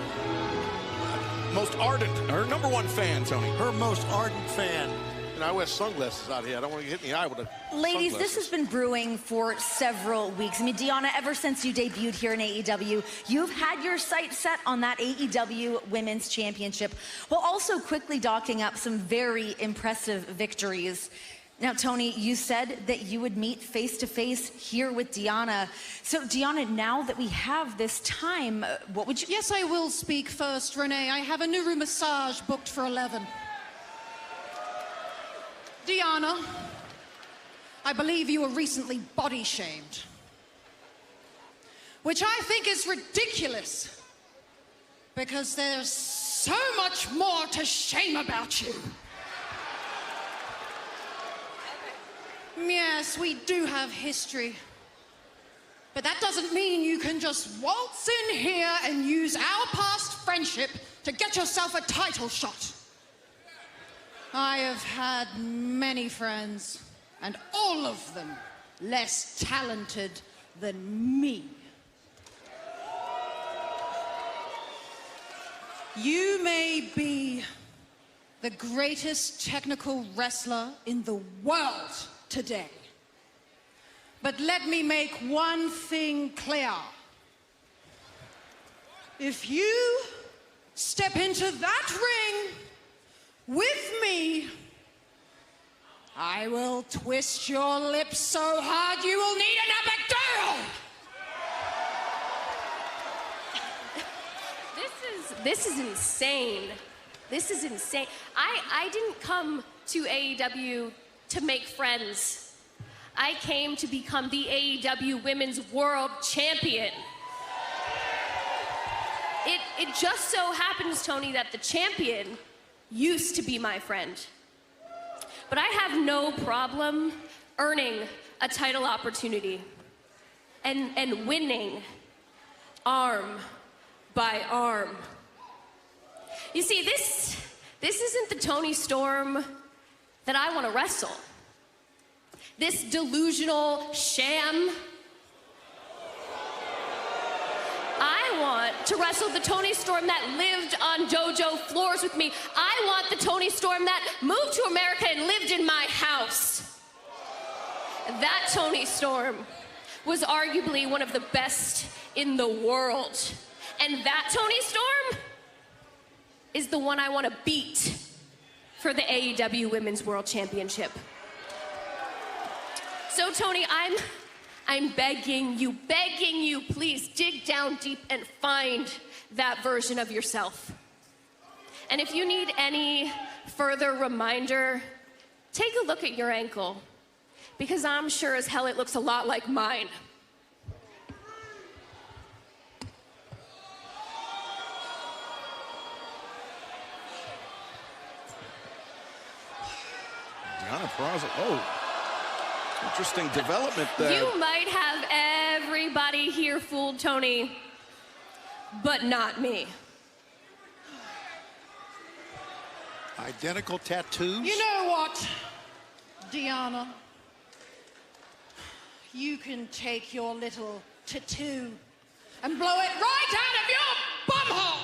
most ardent, her #1 fan, Tony. Her most ardent fan. And I wear sunglasses out here. I don't want to get hit in the eye with a Ladies, this has been brewing for several weeks. I mean, Deonna, ever since you debuted here in AEW, you've had your sights set on that AEW Women's Championship, while also quickly docking up some very impressive victories. Now, Tony, you said that you would meet face-to-face here with Deonna. So, Deonna, now that we have this time, what would you... Yes, I will speak first, Renee. I have a Nuru massage booked for 11. Deonna, I believe you were recently body-shamed, which I think is ridiculous, because there's so much more to shame about you. Yes, we do have history, but that doesn't mean you can just waltz in here and use our past friendship to get yourself a title shot. I have had many friends, and all of them less talented than me. You may be the greatest technical wrestler in the world today, but let me make one thing clear. If you step into that ring with me, I will twist your lips so hard you will need an epidural. This is insane. This is insane. I didn't come to AEW to make friends. I came to become the AEW Women's World Champion. It just so happens, Tony, that the champion used to be my friend. But I have no problem earning a title opportunity and winning arm by arm. You see, this isn't the Toni Storm that I want to wrestle. This delusional sham. I want to wrestle the Toni Storm that lived on dojo floors with me. I want the Toni Storm that moved to America and lived in my house. That Toni Storm was arguably one of the best in the world. And that Toni Storm is the one I want to beat for the AEW Women's World Championship. So, Tony, I'm begging you, please dig down deep and find that version of yourself. And if you need any further reminder, take a look at your ankle, because I'm sure as hell it looks a lot like mine. Deonna Purrazzo, oh, interesting development there. You might have everybody here fooled, Tony, but not me. Identical tattoos. You know what, Deonna? You can take your little tattoo and blow it right out of your bumhole!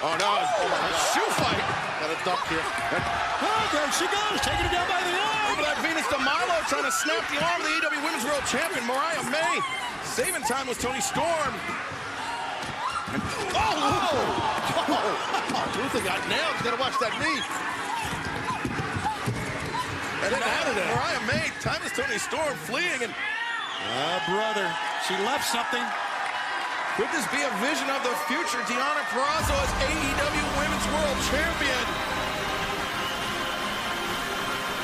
Oh no, shoe fight. Got a duck here. Oh, there she goes, taking it down by the arm. Look at that Venus de Milo trying to snap the arm of the AEW Women's World Champion, Mariah May. Saving time was Toni Storm. And, Luther got nailed. You gotta watch that knee. And then out of there. Mariah May, time is Toni Storm fleeing. And brother, she left something. Could this be a vision of the future? Deonna Purrazzo as AEW Women's World Champion.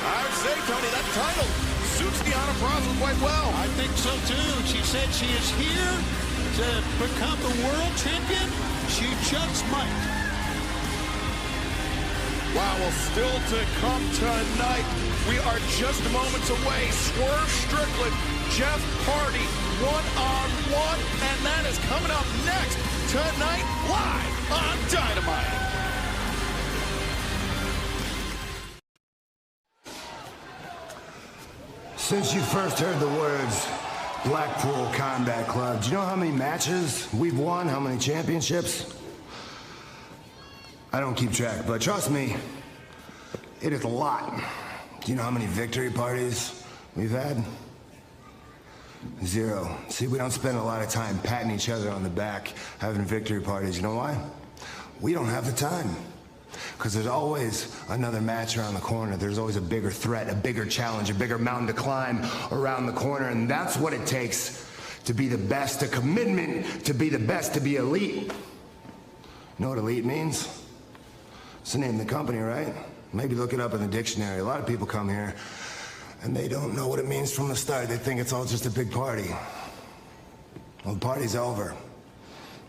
I would say, Tony, that title suits Deonna Purrazzo quite well. I think so, too. She said she is here to become the world champion. She just might. Wow, well, still to come tonight. We are just moments away. Swerve Strickland, Jeff Hardy, one-on-one, and that is coming up next tonight live on Dynamite. Since you first heard the words Blackpool Combat Club, do you know how many matches we've won? How many championships? I don't keep track, but trust me, it is a lot. Do you know how many victory parties we've had? 0. See, we don't spend a lot of time patting each other on the back, having victory parties. You know why? We don't have the time. Because there's always another match around the corner. There's always a bigger threat, a bigger challenge, a bigger mountain to climb around the corner. And that's what it takes to be the best, a commitment to be the best, to be elite. You know what elite means? It's the name of the company, right? Maybe look it up in the dictionary. A lot of people come here and they don't know what it means from the start. They think it's all just a big party. Well, the party's over.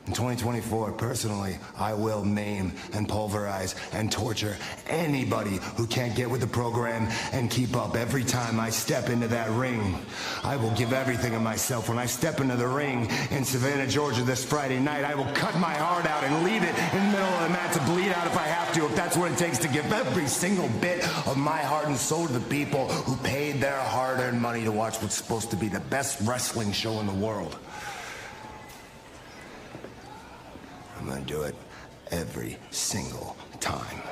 In 2024, personally, I will maim and pulverize and torture anybody who can't get with the program and keep up. Every time I step into that ring, I will give everything of myself. When I step into the ring in Savannah, Georgia this Friday night, I will cut my heart out and leave it in the middle of the mat to bleed out if I have to, if that's what it takes to give every single bit of my heart and soul to the people who paid their hard-earned money to watch what's supposed to be the best wrestling show in the world. I'm gonna do it every single time.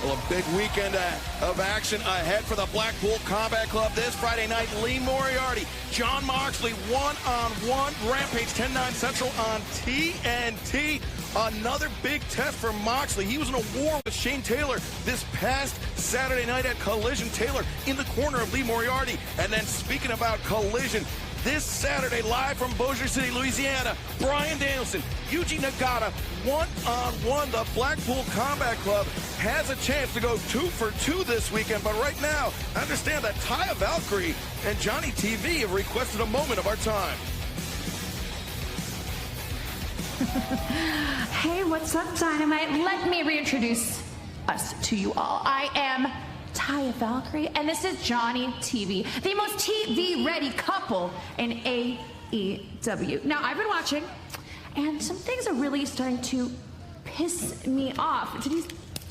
Well, a big weekend of action ahead for the Blackpool Combat Club this Friday night. Lee Moriarty, Jon Moxley, one-on-one. Rampage 10/9 Central on TNT. Another big test for Moxley. He was in a war with Shane Taylor this past Saturday night at Collision. Taylor in the corner of Lee Moriarty. And then speaking about Collision, this Saturday, live from Bossier City, Louisiana, Bryan Danielson, Yuji Nagata, one-on-one. The Blackpool Combat Club has a chance to go 2 for 2 this weekend. But right now, I understand that Taya Valkyrie and Johnny TV have requested a moment of our time. Hey, what's up, Dynamite? Let me reintroduce us to you all. I am Taya Valkyrie, and this is Johnny TV, the most TV-ready couple in AEW. Now, I've been watching, and some things are really starting to piss me off.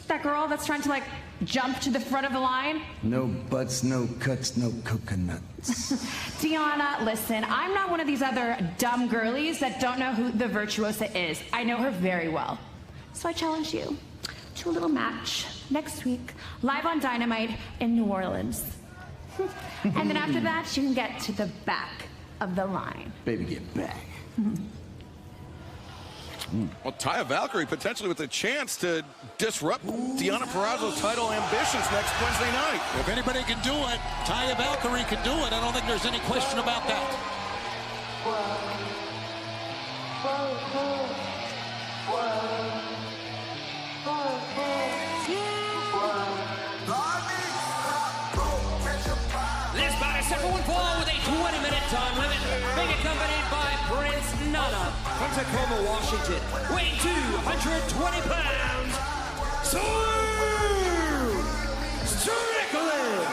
That girl that's trying to, like, jump to the front of the line? No butts, no cuts, no coconuts. Deonna, listen, I'm not one of these other dumb girlies that don't know who the Virtuosa is. I know her very well. So I challenge you to a little match next week, live on Dynamite in New Orleans. And then after that, you can get to the back of the line. Baby, get back. Well, Taya Valkyrie potentially with a chance to disrupt Deonna Purrazzo's title ambitions next Wednesday night. If anybody can do it, Taya Valkyrie can do it. I don't think there's any question about that. Tacoma, Washington, weighing 220 pounds, Swerve Strickland.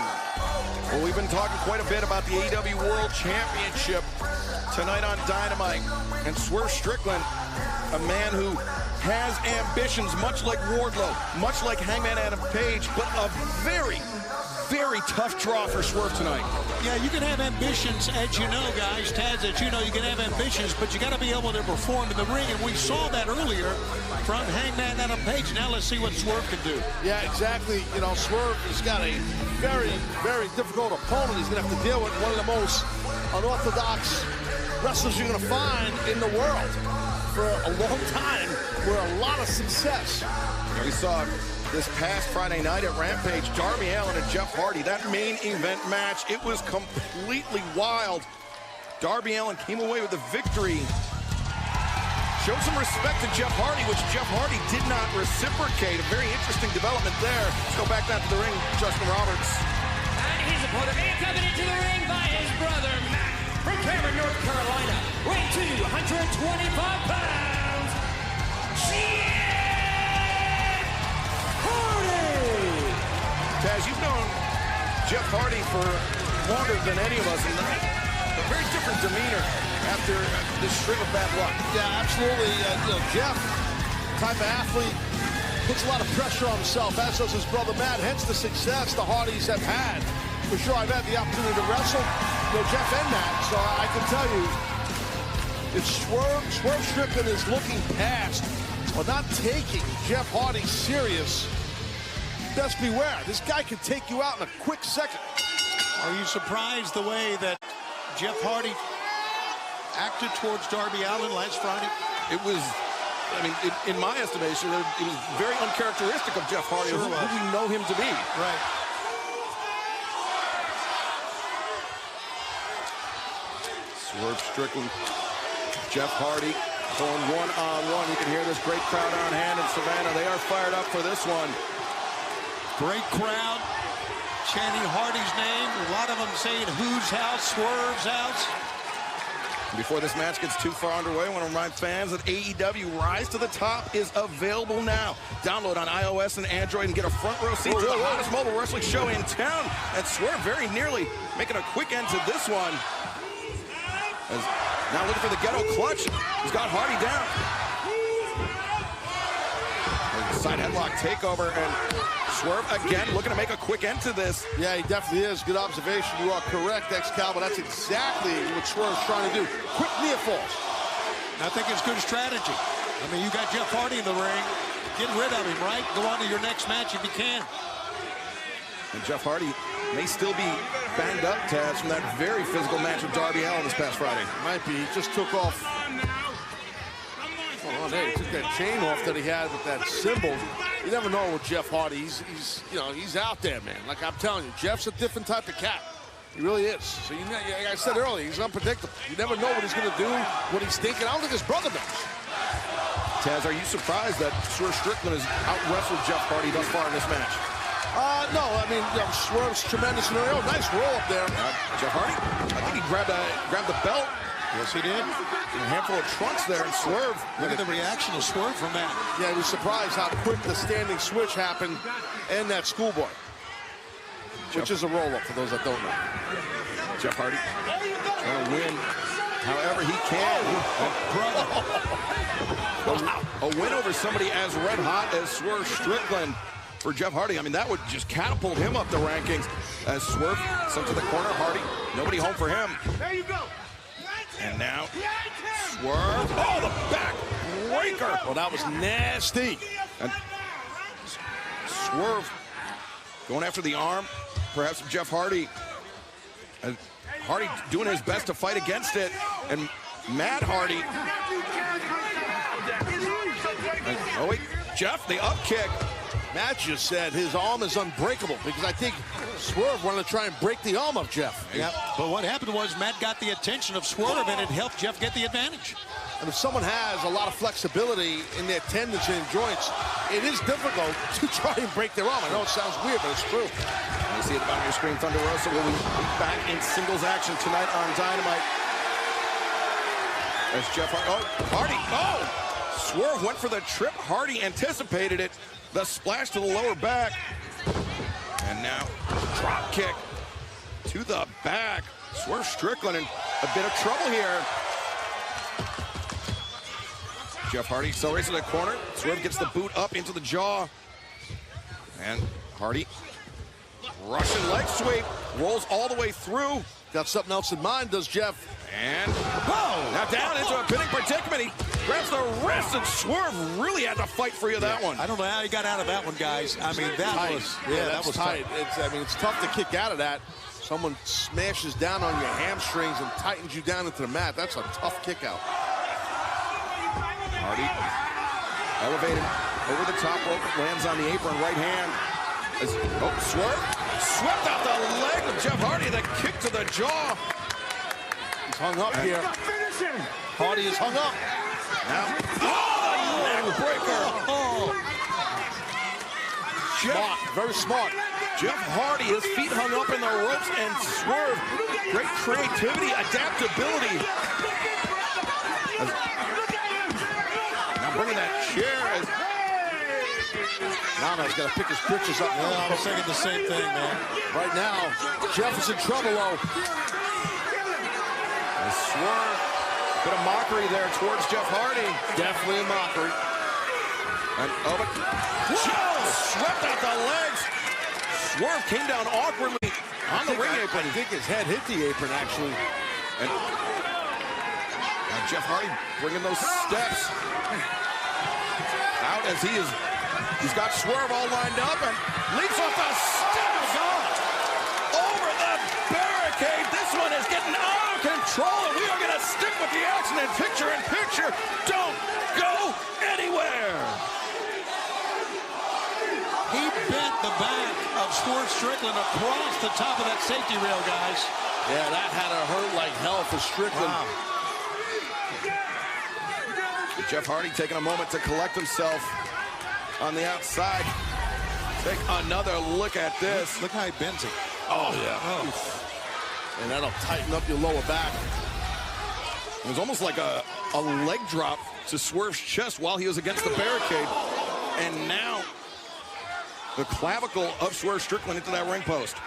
Well, we've been talking quite a bit about the AEW World Championship tonight on Dynamite. And Swerve Strickland, a man who has ambitions, much like Wardlow, much like Hangman Adam Page, but a very, very tough draw for Swerve tonight. Yeah, you can have ambitions, as you know, guys, Taz, as you know, you can have ambitions, but you got to be able to perform in the ring, and we saw that earlier from Hangman Adam Page. Now let's see what Swerve can do. Yeah, exactly. You know, Swerve has got a very, very difficult opponent he's going to have to deal with. One of the most unorthodox wrestlers you're going to find in the world for a long time with a lot of success. We saw this past Friday night at Rampage, Darby Allin and Jeff Hardy, that main event match, it was completely wild. Darby Allin came away with the victory. Showed some respect to Jeff Hardy, which Jeff Hardy did not reciprocate. A very interesting development there. Let's go back down to the ring, Justin Roberts. And his opponent coming into the ring by his brother, Matt, from Cameron, North Carolina, weighing 225 pounds, Jeff Hardy. Taz, you've known Jeff Hardy for longer than any of us, and a very different demeanor after this string of bad luck. Yeah, absolutely. You know, Jeff, type of athlete, puts a lot of pressure on himself, as does his brother Matt, hence the success the Hardys have had. For sure, I've had the opportunity to wrestle, you know, Jeff and Matt, so I can tell you, if Swerve Strickland is looking past or not taking Jeff Hardy serious, best beware. This guy can take you out in a quick second. Are you surprised the way that Jeff Hardy acted towards Darby Allin last Friday? It was, I mean, in my estimation, it was very uncharacteristic of Jeff Hardy, Sure who we know him to be. Right. Swerve Strickland, Jeff Hardy going one-on-one. You can hear this great crowd on hand in Savannah. They are fired up for this one. Great crowd chanting Hardy's name. A lot of them saying whose house, Swerve's house. Before this match gets too far underway, I want to remind fans that AEW Rise to the Top is available now. Download on iOS and Android and get a front row seat to the hottest mobile wrestling show in town. And Swerve very nearly making a quick end to this one. As now looking for the ghetto clutch. He's got Hardy down. Side headlock takeover, and Swerve again looking to make a quick end to this. Yeah, he definitely is. Good observation. You are correct, Excalibur. That's exactly what Swerve's trying to do. Quick near falls. I think it's good strategy. I mean, you got Jeff Hardy in the ring. Get rid of him, right? Go on to your next match if you can. And Jeff Hardy may still be banged up, Taz, from that very physical match with Darby Allin this past Friday. Might be. He just took off. Oh, there, he took that chain off that he had with that symbol. You never know with Jeff Hardy. He's out there, man. Like I'm telling you, Jeff's a different type of cat. He really is. So like I said earlier, he's unpredictable. You never know what he's going to do, what he's thinking. I don't think his brother knows. Taz, are you surprised that Swerve Strickland has out-wrestled Jeff Hardy thus far in this match? No, I mean, Swerve's tremendous in the ring. Nice roll up there. Jeff Hardy, I think he grabbed the belt. Yes, he did. A handful of trunks there, and Swerve. Look at the reaction of Swerve from that. Yeah, he was surprised how quick the standing switch happened and that schoolboy, which is a roll-up for those that don't know. Jeff Hardy trying to win however he can. A win over somebody as red hot as Swerve Strickland for Jeff Hardy. I mean, that would just catapult him up the rankings as Swerve sent to the corner. Hardy, nobody home for him. There you go. And now, Swerve. Oh, the back breaker. Well, that was nasty. And Swerve going after the arm, perhaps of Jeff Hardy. And Hardy doing his best to fight against it. And Matt Hardy. Oh, wait. Jeff, the up kick. Matt just said his arm is unbreakable because I think Swerve wanted to try and break the arm of Jeff. Yeah, but what happened was Matt got the attention of Swerve and it helped Jeff get the advantage. And if someone has a lot of flexibility in their tendons and joints, it is difficult to try and break their arm. I know it sounds weird, but it's true. You see at the bottom of your screen, Thunder Rosa will be back in singles action tonight on Dynamite. As Jeff Hardy, Swerve went for the trip. Hardy anticipated it. The splash to the lower back. And now, drop kick to the back. Swerve Strickland in a bit of trouble here. Jeff Hardy accelerates to the corner. Swerve gets the boot up into the jaw. And Hardy, Russian leg sweep, rolls all the way through. Got something else in mind, does Jeff? And now down into a pinning predicament. He grabs the wrist, and Swerve really had to fight for you that one. I don't know how he got out of that one, guys. I mean, that tight. was that was tight. It's tough to kick out of that. Someone smashes down on your hamstrings and tightens you down into the mat. That's a tough kick out. Hardy elevated over the top rope, lands on the apron, right hand. Swerve swept out the leg of Jeff Hardy. The kick to the jaw. He's hung up here. Hardy is hung up. Now, the neck breaker. Smart, very smart. Jeff Hardy, his feet hung up in the ropes, and Swerve, great creativity, adaptability. Now bringing that chair. Nana's got to pick his britches up. Yeah, I was thinking the same thing, man. Right now, Jeff is in trouble, though. And Swerve, bit of mockery there towards Jeff Hardy. Definitely a mockery. And Joe swept out the legs. Swerve came down awkwardly on the ring apron. I think his head hit the apron, actually. And now Jeff Hardy bringing those steps out as he's got Swerve all lined up and leaps off the steps over the barricade. This one is getting out of control, and we are going to stick with the action and picture. Don't go anywhere. He bent the back of Swerve Strickland across the top of that safety rail, guys. Yeah, that had to hurt like hell for Strickland. Wow. Jeff Hardy taking a moment to collect himself on the outside. Take another look at this. Look how he bends it. Oh, yeah. Oh. And that'll tighten up your lower back. It was almost like a leg drop to Swerve's chest while he was against the barricade. And now the clavicle of Swerve Strickland into that ring post.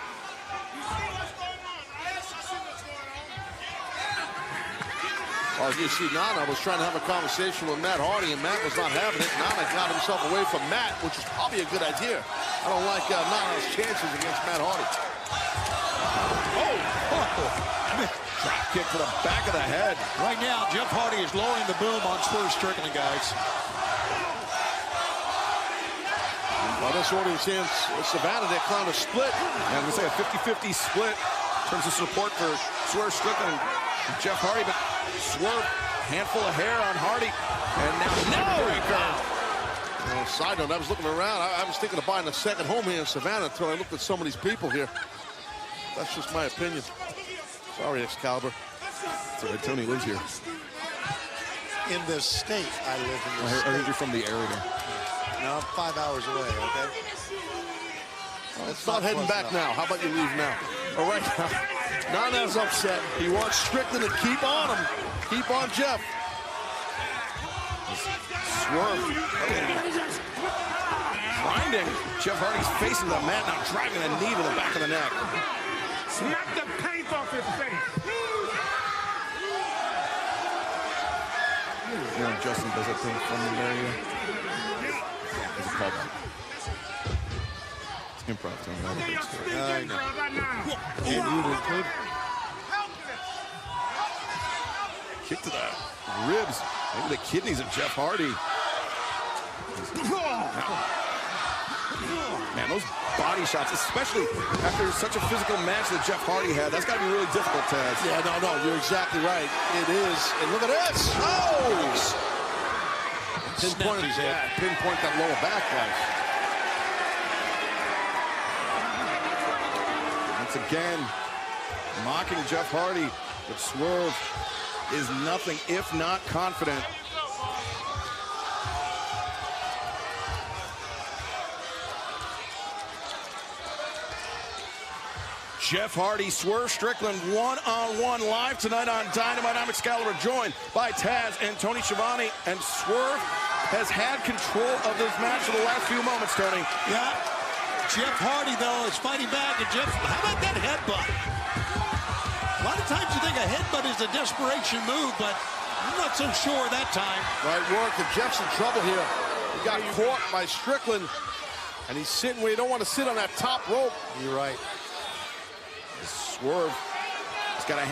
Oh, you see, Nana was trying to have a conversation with Matt Hardy, and Matt was not having it. Nana got himself away from Matt, which is probably a good idea. I don't like Nana's chances against Matt Hardy. Drop kick to the back of the head. Right now, Jeff Hardy is lowering the boom on Swerve Strickland, guys. Well, this audience here in Savannah, they're trying to split. Yeah, I'm going to say a 50-50 split in terms of support for Swerve Strickland and Jeff Hardy, but Swerve, handful of hair on Hardy, and now neckbreaker. Side note, I was looking around. I was thinking of buying a second home here in Savannah until I looked at some of these people here. That's just my opinion. Sorry, Excalibur. So Tony lives here. In this state, I live in this state. I heard you're from the area. No, I'm 5 hours away, okay? Well, let's not heading back now. How about you leave now? All right, Nana's upset. He wants Strickland to keep on him. Keep on Jeff. Swerve. Grinding. Jeff Hardy's facing the mat, now driving the knee to the back of the neck. Smack the paint off his face. You know, Justin does that thing from the area. What's it called? It's improv. I know. And you include. Kick to the ribs, maybe the kidneys of Jeff Hardy. Man, those body shots, especially after such a physical match that Jeff Hardy had, that's got to be really difficult, Taz. Yeah, no, you're exactly right. It is. And look at this. Oh! Pinpoint that lower back, guys. Once again, mocking Jeff Hardy, but Swerve is nothing if not confident. Jeff Hardy, Swerve Strickland, one-on-one live tonight on Dynamite. I'm Excalibur, joined by Taz and Tony Schiavone, and Swerve has had control of this match for the last few moments, Tony. Yeah. Jeff Hardy, though, is fighting back, and Jeff, how about that headbutt? A lot of times you think a headbutt is a desperation move, but I'm not so sure that time. Right work, and Jeff's in trouble here. He got caught by Strickland, and he's sitting where you don't want to sit on that top rope. You're right. Swerve has got a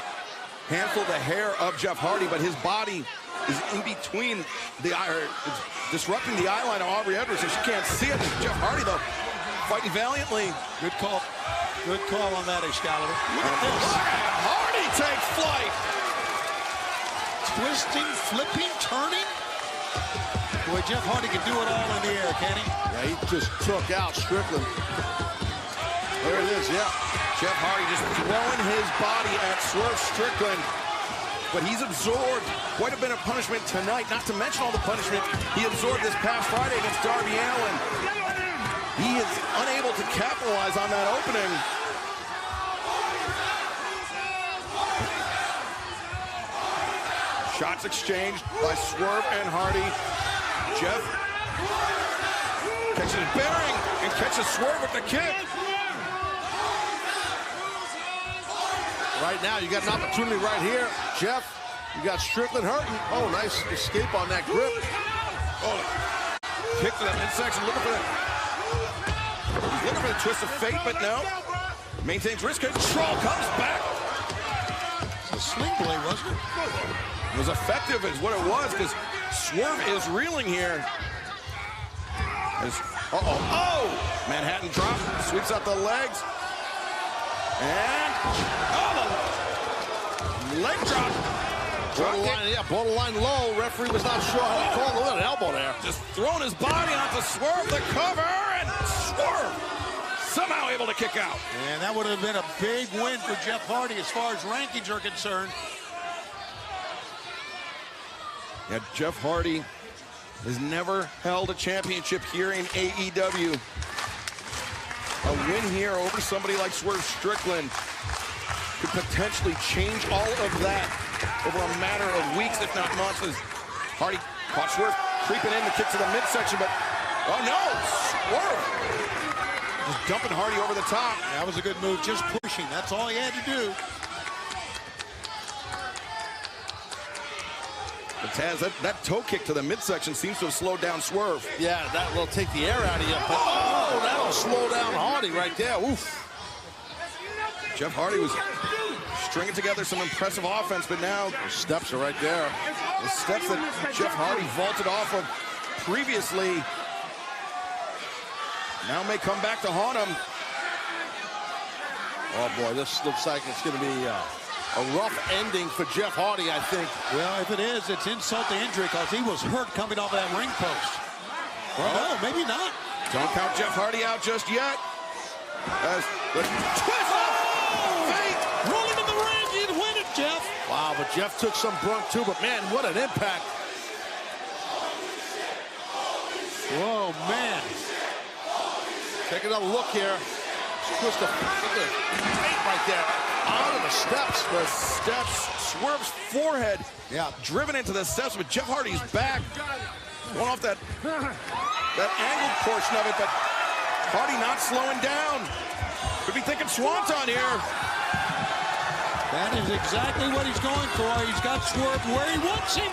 handful of the hair of Jeff Hardy, but his body is in between the eye, it's disrupting the eye line of Aubrey Edwards, so she can't see it. Jeff Hardy, though, fighting valiantly. Good call. Good call on that, Excalibur. Look at this. Hardy takes flight. Twisting, flipping, turning. Boy, Jeff Hardy can do it all in the air, can he? Yeah, he just took out Strickland. There it is, yeah. Jeff Hardy just throwing his body at Swerve Strickland. But he's absorbed quite a bit of punishment tonight, not to mention all the punishment he absorbed this past Friday against Darby Allin. He is unable to capitalize on that opening. Shots exchanged by Swerve and Hardy. Jeff catches bearing and catches Swerve with the kick. Right now, you got an opportunity right here. Jeff, you got Strickland hurting. Oh, nice escape on that grip. Oh, kick to that midsection, looking for that. He's looking for the twist of fate, but no. Maintains wrist control, comes back. It's a sling blade, wasn't it? It was effective is what it was, because Swerve is reeling here. Oh! Manhattan drop, sweeps out the legs. And, the leg drop. Borderline low. Referee was not sure how to call. Look at an elbow there. Just throwing his body onto Swerve, the cover, and Swerve somehow able to kick out. And that would have been a big win for Jeff Hardy as far as rankings are concerned. Yeah, Jeff Hardy has never held a championship here in AEW. A win here over somebody like Swerve Strickland could potentially change all of that over a matter of weeks, if not months, as Hardy caught Swerve creeping in the kick to the midsection, but oh no, Swerve just dumping Hardy over the top. That was a good move, just pushing. That's all he had to do. But Taz, that toe kick to the midsection seems to have slowed down Swerve. Yeah, that will take the air out of you. Oh, that'll slow down Hardy right there. Oof. Jeff Hardy was stringing together some impressive offense, but now the steps are right there. The steps that Jeff Hardy vaulted off of previously now may come back to haunt him. Oh boy, this looks like it's going to be a rough ending for Jeff Hardy, I think. Well, if it is, it's insult to injury because he was hurt coming off of that ring post. Well, no, maybe not. Don't count Jeff Hardy out just yet. As the twist of fate. Rolling in the ring, you'd win it, Jeff. Wow, but Jeff took some brunt too, but man, what an impact. Whoa, man. Take another look here. Twist of fate right there. Out of the steps. The steps, Swerve's forehead, driven into the steps, but Jeff Hardy's back. Going off that angled portion of it, but Hardy not slowing down. Could be thinking Swanton here. That is exactly what he's going for. He's got Swerve where he wants him.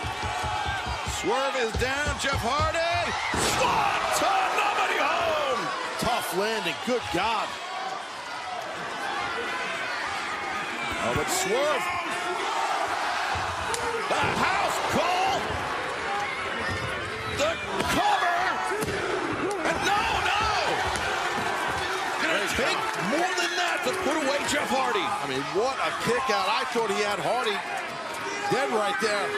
Swerve is down, Jeff Hardy. Swanton, nobody home. Tough landing, good God. Oh, but Swerve. The house call. The cover. And no. Gonna take more than that to put away Jeff Hardy. I mean, what a kick out. I thought he had Hardy dead right there.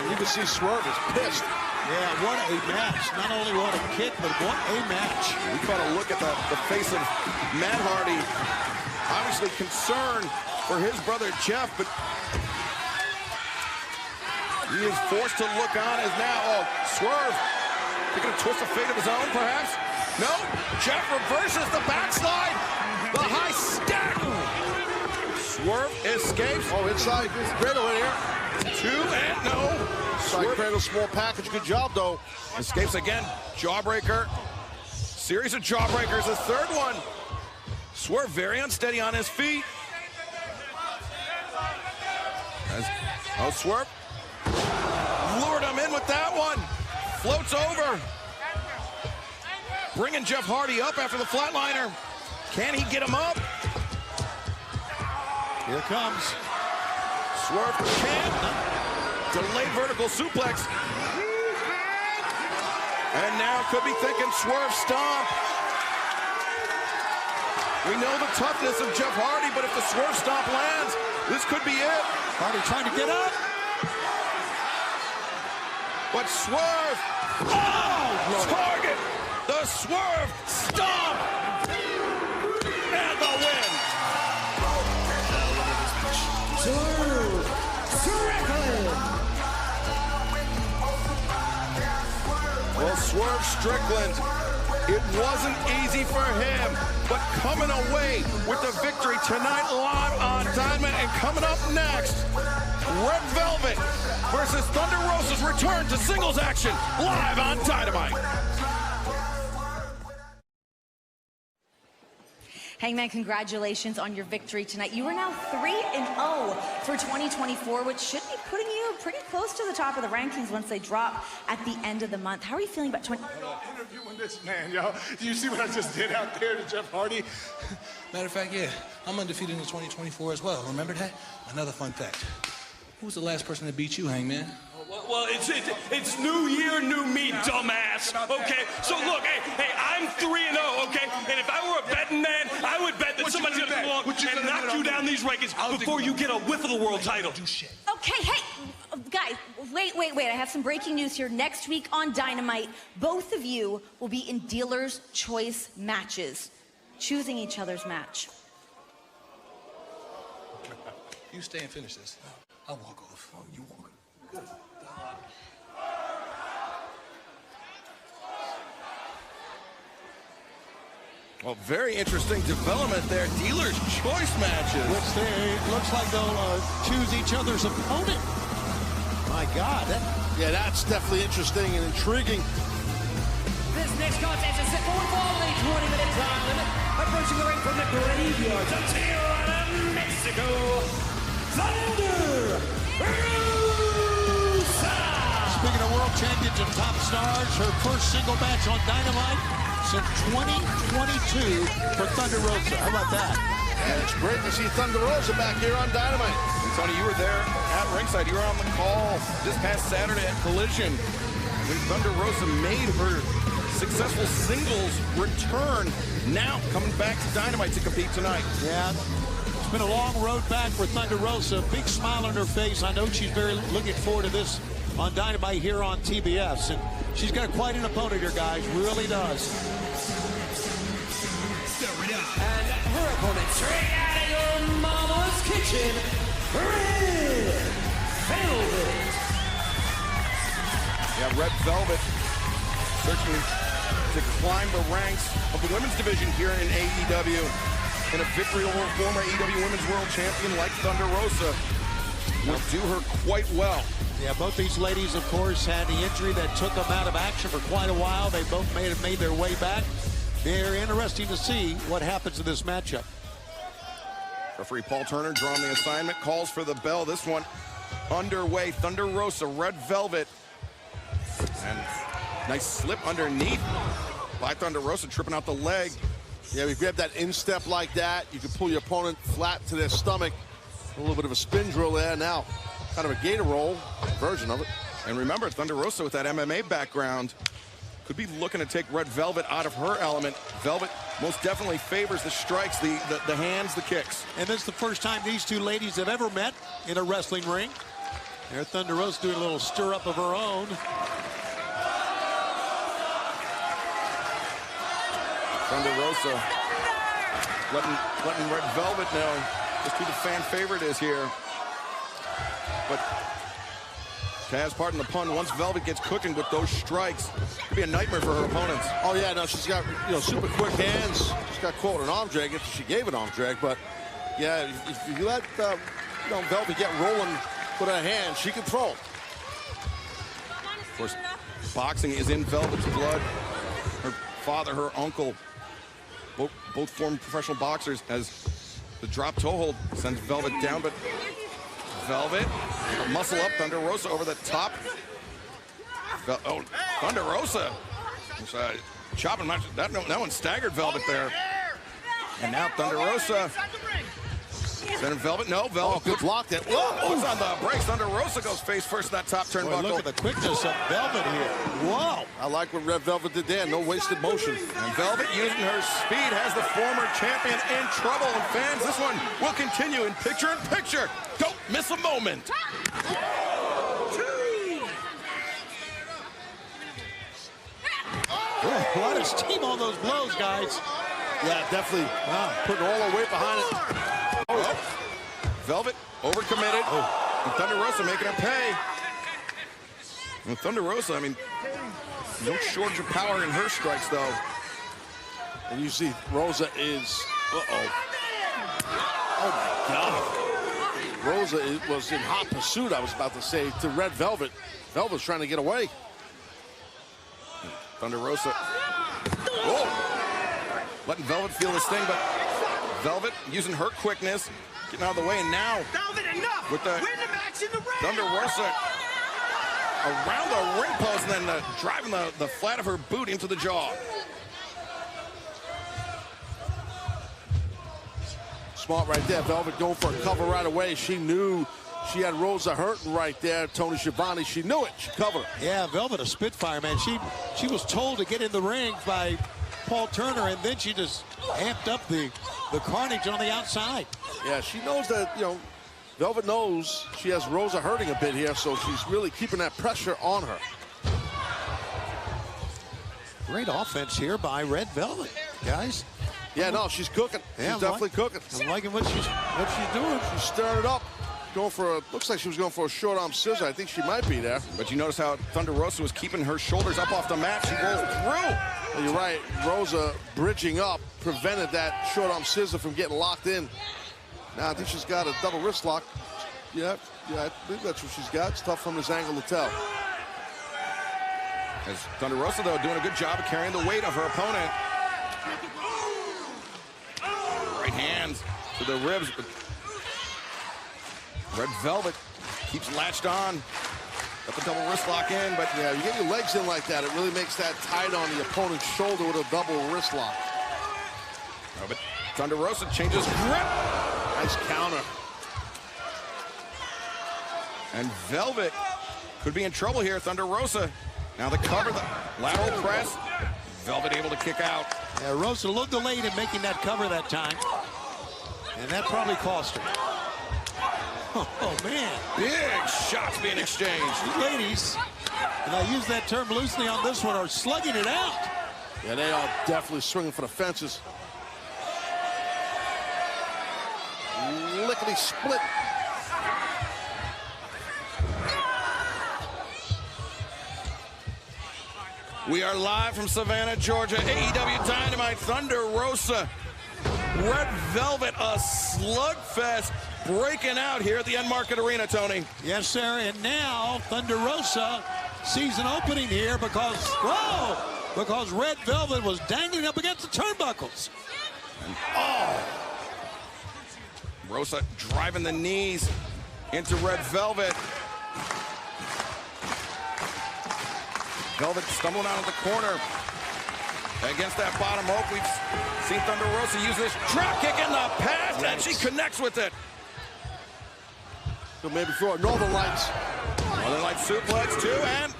And you can see Swerve is pissed. Yeah, what a match. Not only what a kick, but what a match. We caught a look at the face of Matt Hardy. Obviously concerned for his brother Jeff, but he is forced to look on as now, Swerve taking a twist of fate of his own, perhaps? No, Jeff reverses the backslide. The high stack. Swerve escapes. Oh, inside cradle right here. 2 and no. Side cradle, small package. Good job, though. Escapes again. Jawbreaker. Series of jawbreakers. A third one. Swerve very unsteady on his feet. Swerve lured him in with that one. Floats over. Bringing Jeff Hardy up after the flatliner. Can he get him up? Here comes. Swerve can't. Delayed vertical suplex. And now could be thinking Swerve stomp. We know the toughness of Jeff Hardy, but if the Swerve stomp lands, this could be it. Hardy trying to get up. But Swerve, target, the Swerve stomp, and the win. Swerve Strickland. Well, Swerve Strickland, it wasn't easy for him, but coming away with the victory tonight live on Dynamite. And coming up next, Red Velvet versus Thunder Rosa's return to singles action live on Dynamite. Hangman, congratulations on your victory tonight. You are now 3-0 for 2024, which should be putting you pretty close to the top of the rankings once they drop at the end of the month. How are you feeling about Interviewing this man, yo. Do you see what I just did out there to Jeff Hardy? Matter of fact, yeah, I'm undefeated in 2024 as well. Remember that? Another fun fact. Who was the last person to beat you, Hangman? Well, it's new year, new me, dumbass. Okay, so look, hey, I'm 3-0, okay? And if I were a betting man, I would bet that somebody's gonna come along and knock you down these rankings before you get a whiff of the world title. Okay, hey, guys, wait. I have some breaking news here. Next week on Dynamite, both of you will be in Dealer's Choice matches, choosing each other's match. You stay and finish this. I'll walk off. Oh, you walk. Good. Well, very interesting development there. Dealer's Choice matches. Which looks like they'll choose each other's opponent. My God. Yeah, that's definitely interesting and intriguing. This next contest is set for a 20-minute time limit. Approaching the ring from the graveyard of Tijuana, Mexico, Thunder Rosa. Speaking of world champions and top stars, her first single match on Dynamite since 2022 for Thunder Rosa. How about that? And it's great to see Thunder Rosa back here on Dynamite. And Tony, you were there at ringside. You were on the call this past Saturday at Collision when Thunder Rosa made her successful singles return. Now coming back to Dynamite to compete tonight. Yeah, it's been a long road back for Thunder Rosa. Big smile on her face. I know she's very looking forward to this on Dynamite here on TBS. And she's got quite an opponent here, guys. Really does. And her opponent, straight out of your mama's kitchen, Red Velvet. Yeah, Red Velvet searching to climb the ranks of the women's division here in AEW. And a victory over former AEW Women's World Champion like Thunder Rosa will do her quite well. Yeah, both these ladies, of course, had the injury that took them out of action for quite a while. They both made their way back. They're interesting to see what happens in this matchup. Referee Paul Turner drawing the assignment, calls for the bell. This one underway. Thunder Rosa, Red Velvet. And nice slip underneath by Thunder Rosa, tripping out the leg. Yeah, we grab that instep like that. You can pull your opponent flat to their stomach. A little bit of a spin drill there now. Kind of a gator roll version of it. And remember, Thunder Rosa with that MMA background could be looking to take Red Velvet out of her element. Velvet most definitely favors the strikes, the hands, the kicks. And this is the first time these two ladies have ever met in a wrestling ring. There, Thunder Rosa doing a little stir-up of her own. Thunder Rosa letting Red Velvet know just who the fan favorite is here. But Taz, pardon the pun, once Velvet gets cooking with those strikes, it could be a nightmare for her opponents. Oh, yeah, no, she's got, super quick hands. She's got caught an arm drag after she gave an arm drag, but, yeah, if you let, Velvet get rolling with her hand, she can throw. Of course, boxing is in Velvet's blood. Her father, her uncle, both former professional boxers, as the drop toe hold sends Velvet down, but Velvet, muscle up, Thunder Rosa over the top. Thunder Rosa. Chopping, that one staggered Velvet there. And now Thunder Rosa. Sending Velvet, no, Velvet. Good block that. Who's on the brakes? Thunder Rosa goes face first in that top turnbuckle. Look at the quickness of Velvet here. Whoa. I like what Red Velvet did there. No wasted motion. And Velvet, using her speed, has the former champion in trouble. And fans, this one will continue in picture-in-picture. Don't miss a moment. A lot of steam on those blows, guys. Yeah, definitely putting all her weight behind it. Velvet overcommitted. And Thunder Rosa making her pay. And Thunder Rosa, I mean, no shortage of power in her strikes, though. And you see Rosa is, oh my God. Rosa was in hot pursuit, I was about to say, to Red Velvet. Velvet's trying to get away. Thunder Rosa. Letting Velvet feel this thing, but Velvet using her quickness, getting out of the way, and now with the Thunder Rosa around the ring post and then driving the flat of her boot into the jaw. Smart right there. Velvet going for a cover right away. She knew she had Rosa hurting right there. Tony Schiavone, she knew it. She covered her. Yeah, Velvet, a spitfire, man. She was told to get in the ring by Paul Turner, and then she just amped up the carnage on the outside. Yeah, she knows that, Velvet knows she has Rosa hurting a bit here, so she's really keeping that pressure on her. Great offense here by Red Velvet, guys. Yeah, no, she's cooking. Yeah, she's definitely cooking. I'm liking what she's doing. She's stirring it up. Looks like she was going for a short arm scissor. I think she might be there. But you notice how Thunder Rosa was keeping her shoulders up off the mat. She rolled through. Well, you're right. Rosa bridging up prevented that short arm scissor from getting locked in. Now I think she's got a double wrist lock. Yeah, I think that's what she's got. It's tough from this angle to tell. As Thunder Rosa, though, doing a good job of carrying the weight of her opponent. Right hands to the ribs. Red Velvet keeps latched on. Got the double wrist lock in, but yeah, you get your legs in like that, it really makes that tight on the opponent's shoulder with a double wrist lock. Oh, but Thunder Rosa changes grip. Nice counter. And Velvet could be in trouble here. Thunder Rosa. Now the cover, the lateral press. Velvet able to kick out. Yeah, Rosa a little delayed in making that cover that time. And that probably cost her. Oh, man. Big shots being exchanged. These ladies, and I use that term loosely on this one, are slugging it out. Yeah, they are definitely swinging for the fences. Lickety split. We are live from Savannah, Georgia. AEW Dynamite, Thunder Rosa, Red Velvet, a slugfest breaking out here at the End Market Arena, Tony. Yes, sir, and now Thunder Rosa sees an opening here because Red Velvet was dangling up against the turnbuckles. And, Rosa driving the knees into Red Velvet. Velvet stumbling out of the corner against that bottom rope. We've seen Thunder Rosa use this drop kick in the past, and she connects with it. So maybe for Northern Lights. Northern Lights suplex too, and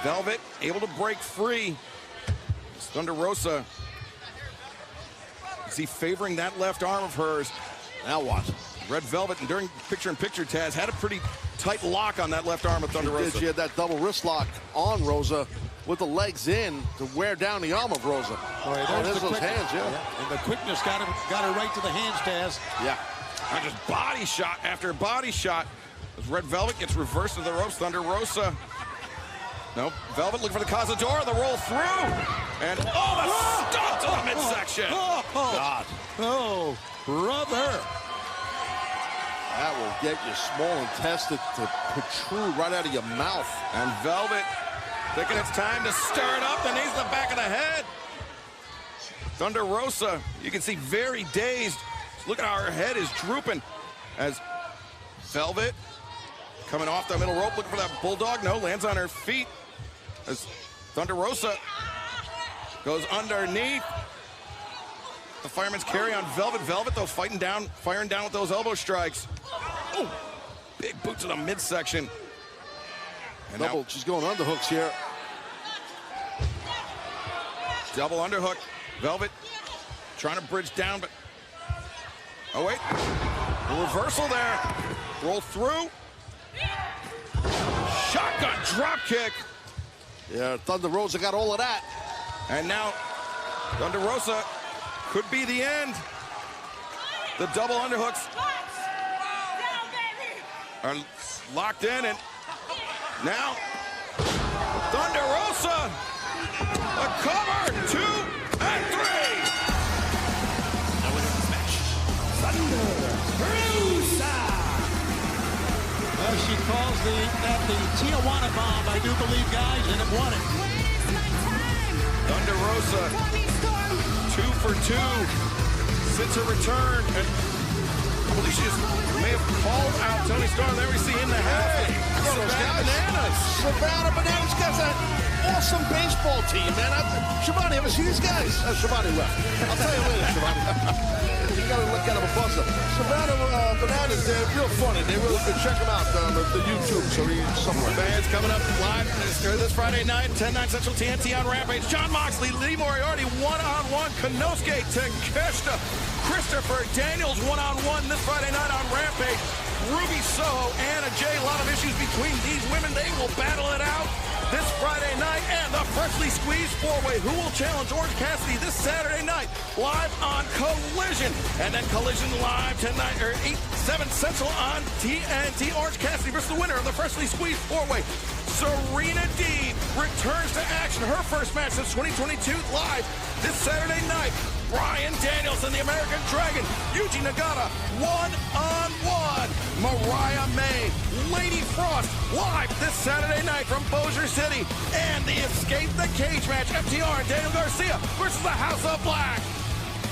Velvet able to break free. It's Thunder Rosa. Is he favoring that left arm of hers? Now what? Red Velvet, and during picture-in-picture, Taz had a pretty tight lock on that left arm of Thunder Rosa. She had that double wrist lock on Rosa with the legs in to wear down the arm of Rosa. There's those hands, yeah. And the quickness got her right to the hands, Taz. Yeah. Not just body shot after body shot. As Red Velvet gets reversed to the ropes, Thunder Rosa. Nope. Velvet looking for the Cazadora, the roll through. And, the stomp to the midsection. God. Oh, brother. That will get your small intestine to protrude right out of your mouth. And Velvet thinking it's time to stir it up, the knees to the back of the head. Thunder Rosa, you can see very dazed. Look at how her head is drooping as Velvet coming off the middle rope, looking for that bulldog. No, lands on her feet as Thunder Rosa goes underneath. The fireman's carry on Velvet. Velvet, though, firing down with those elbow strikes. Ooh, big boot to the midsection. And Double, she's going underhooks here. Double underhook. Velvet trying to bridge down, but oh wait, a reversal there. Roll through. Shotgun drop kick. Yeah, Thunder Rosa got all of that. And now Thunder Rosa could be the end. The double underhooks are locked in, and now Thunder Rosa, a cover, 2 and 3. Now winner of this match, Thunder Rosa. Well, she calls that the Tijuana bomb, I do believe, guys, and it won it. Thunder Rosa, 2 for 2 since her return. And I believe she may have called out Tony Storm. There we see in the half. Savannah Bananas. Savannah Bananas got that awesome baseball team, man. Shivani, ever see these guys? Shivani left. I'll tell you later, Shivani. You gotta look at them a buzzer. Savannah Bananas, they're real funny. They really good. Check them out on the YouTube. So somewhere. Fans coming up live this Friday night, 10/9 Central TNT on Rampage. John Moxley, Lee Moriarty, one-on-one. Konosuke Takeshita, Christopher Daniels, one-on-one this Friday night on Rampage. Ruby Soho, Anna Jay, a lot of issues between these women. They will battle it out this Friday night. And the freshly squeezed four-way. Who will challenge Orange Cassidy this Saturday night? Live on Collision. And then Collision live 7 Central on TNT. Orange Cassidy versus the winner of the freshly squeezed four-way. Serena Deeb returns to action. Her first match since 2022 live this Saturday night. Bryan Danielson, the American Dragon. Yuji Nagata, one-on-one. Mariah May, Lady Frost, live this Saturday night from Bossier City. And the Escape the Cage match, FTR and Daniel Garcia versus the House of Black.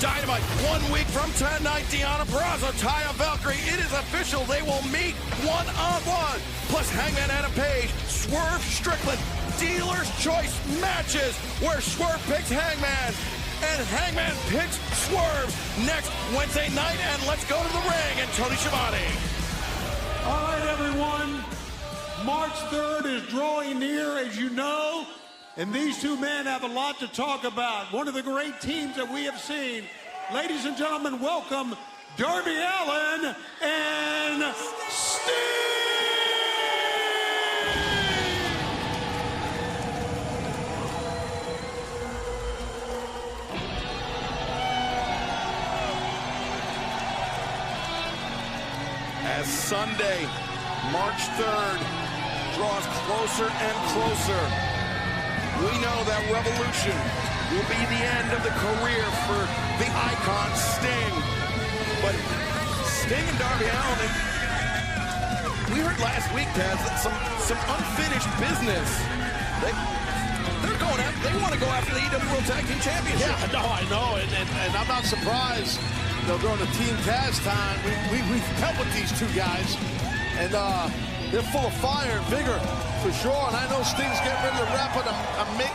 Dynamite, 1 week from tonight. Deonna Purrazzo, Taya Valkyrie. It is official. They will meet one-on-one. Plus Hangman Adam Page, Swerve Strickland. Dealer's Choice matches where Swerve picks Hangman and Hangman picks Swerve next Wednesday night. And let's go to the ring and Tony Schiavone. All right, everyone. March 3rd is drawing near, as you know, and these two men have a lot to talk about. One of the great teams that we have seen. Ladies and gentlemen, welcome Darby Allin and Sting! As Sunday, March 3rd, draws closer and closer, we know that Revolution will be the end of the career for the icon Sting. But Sting and Darby Allin, we heard last week, Taz, that some unfinished business. They're going after, they want to go after the AEW World Tag Team Championship. Yeah, no, I know, and I'm not surprised. You know, during the Team Taz time, we've met with these two guys, and they're full of fire and vigor, for sure. And I know Sting's getting ready to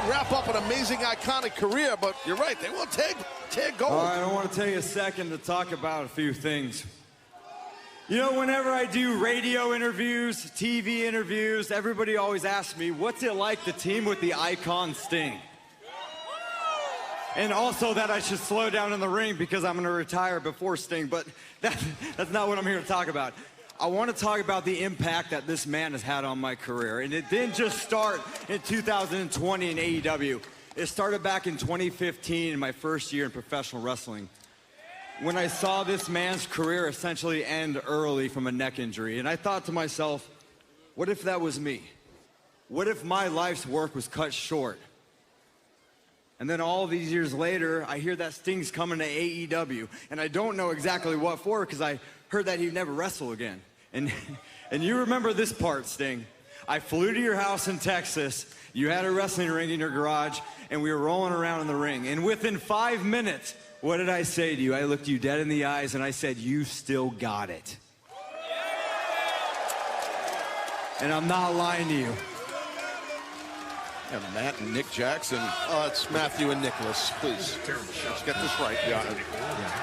wrap up an amazing, iconic career, but you're right, they will take gold. All right, I want to take a second to talk about a few things. You know, whenever I do radio interviews, TV interviews, everybody always asks me, what's it like to team with the icon Sting? And also that I should slow down in the ring because I'm going to retire before Sting, but that's not what I'm here to talk about. I want to talk about the impact that this man has had on my career. And it didn't just start in 2020 in AEW. It started back in 2015 in my first year in professional wrestling. when I saw this man's career essentially end early from a neck injury. And I thought to myself, what if that was me? What if my life's work was cut short? And then all these years later, I hear that Sting's coming to AEW. And I don't know exactly what for, because I heard that he'd never wrestle again. And you remember this part, Sting. I flew to your house in Texas. You had a wrestling ring in your garage, and we were rolling around in the ring. And within 5 minutes, what did I say to you? I looked you dead in the eyes, and I said, you still got it. And I'm not lying to you. Yeah, Matt and Nick Jackson. It's Matthew and Nicholas. Please, let's get this right. Yeah.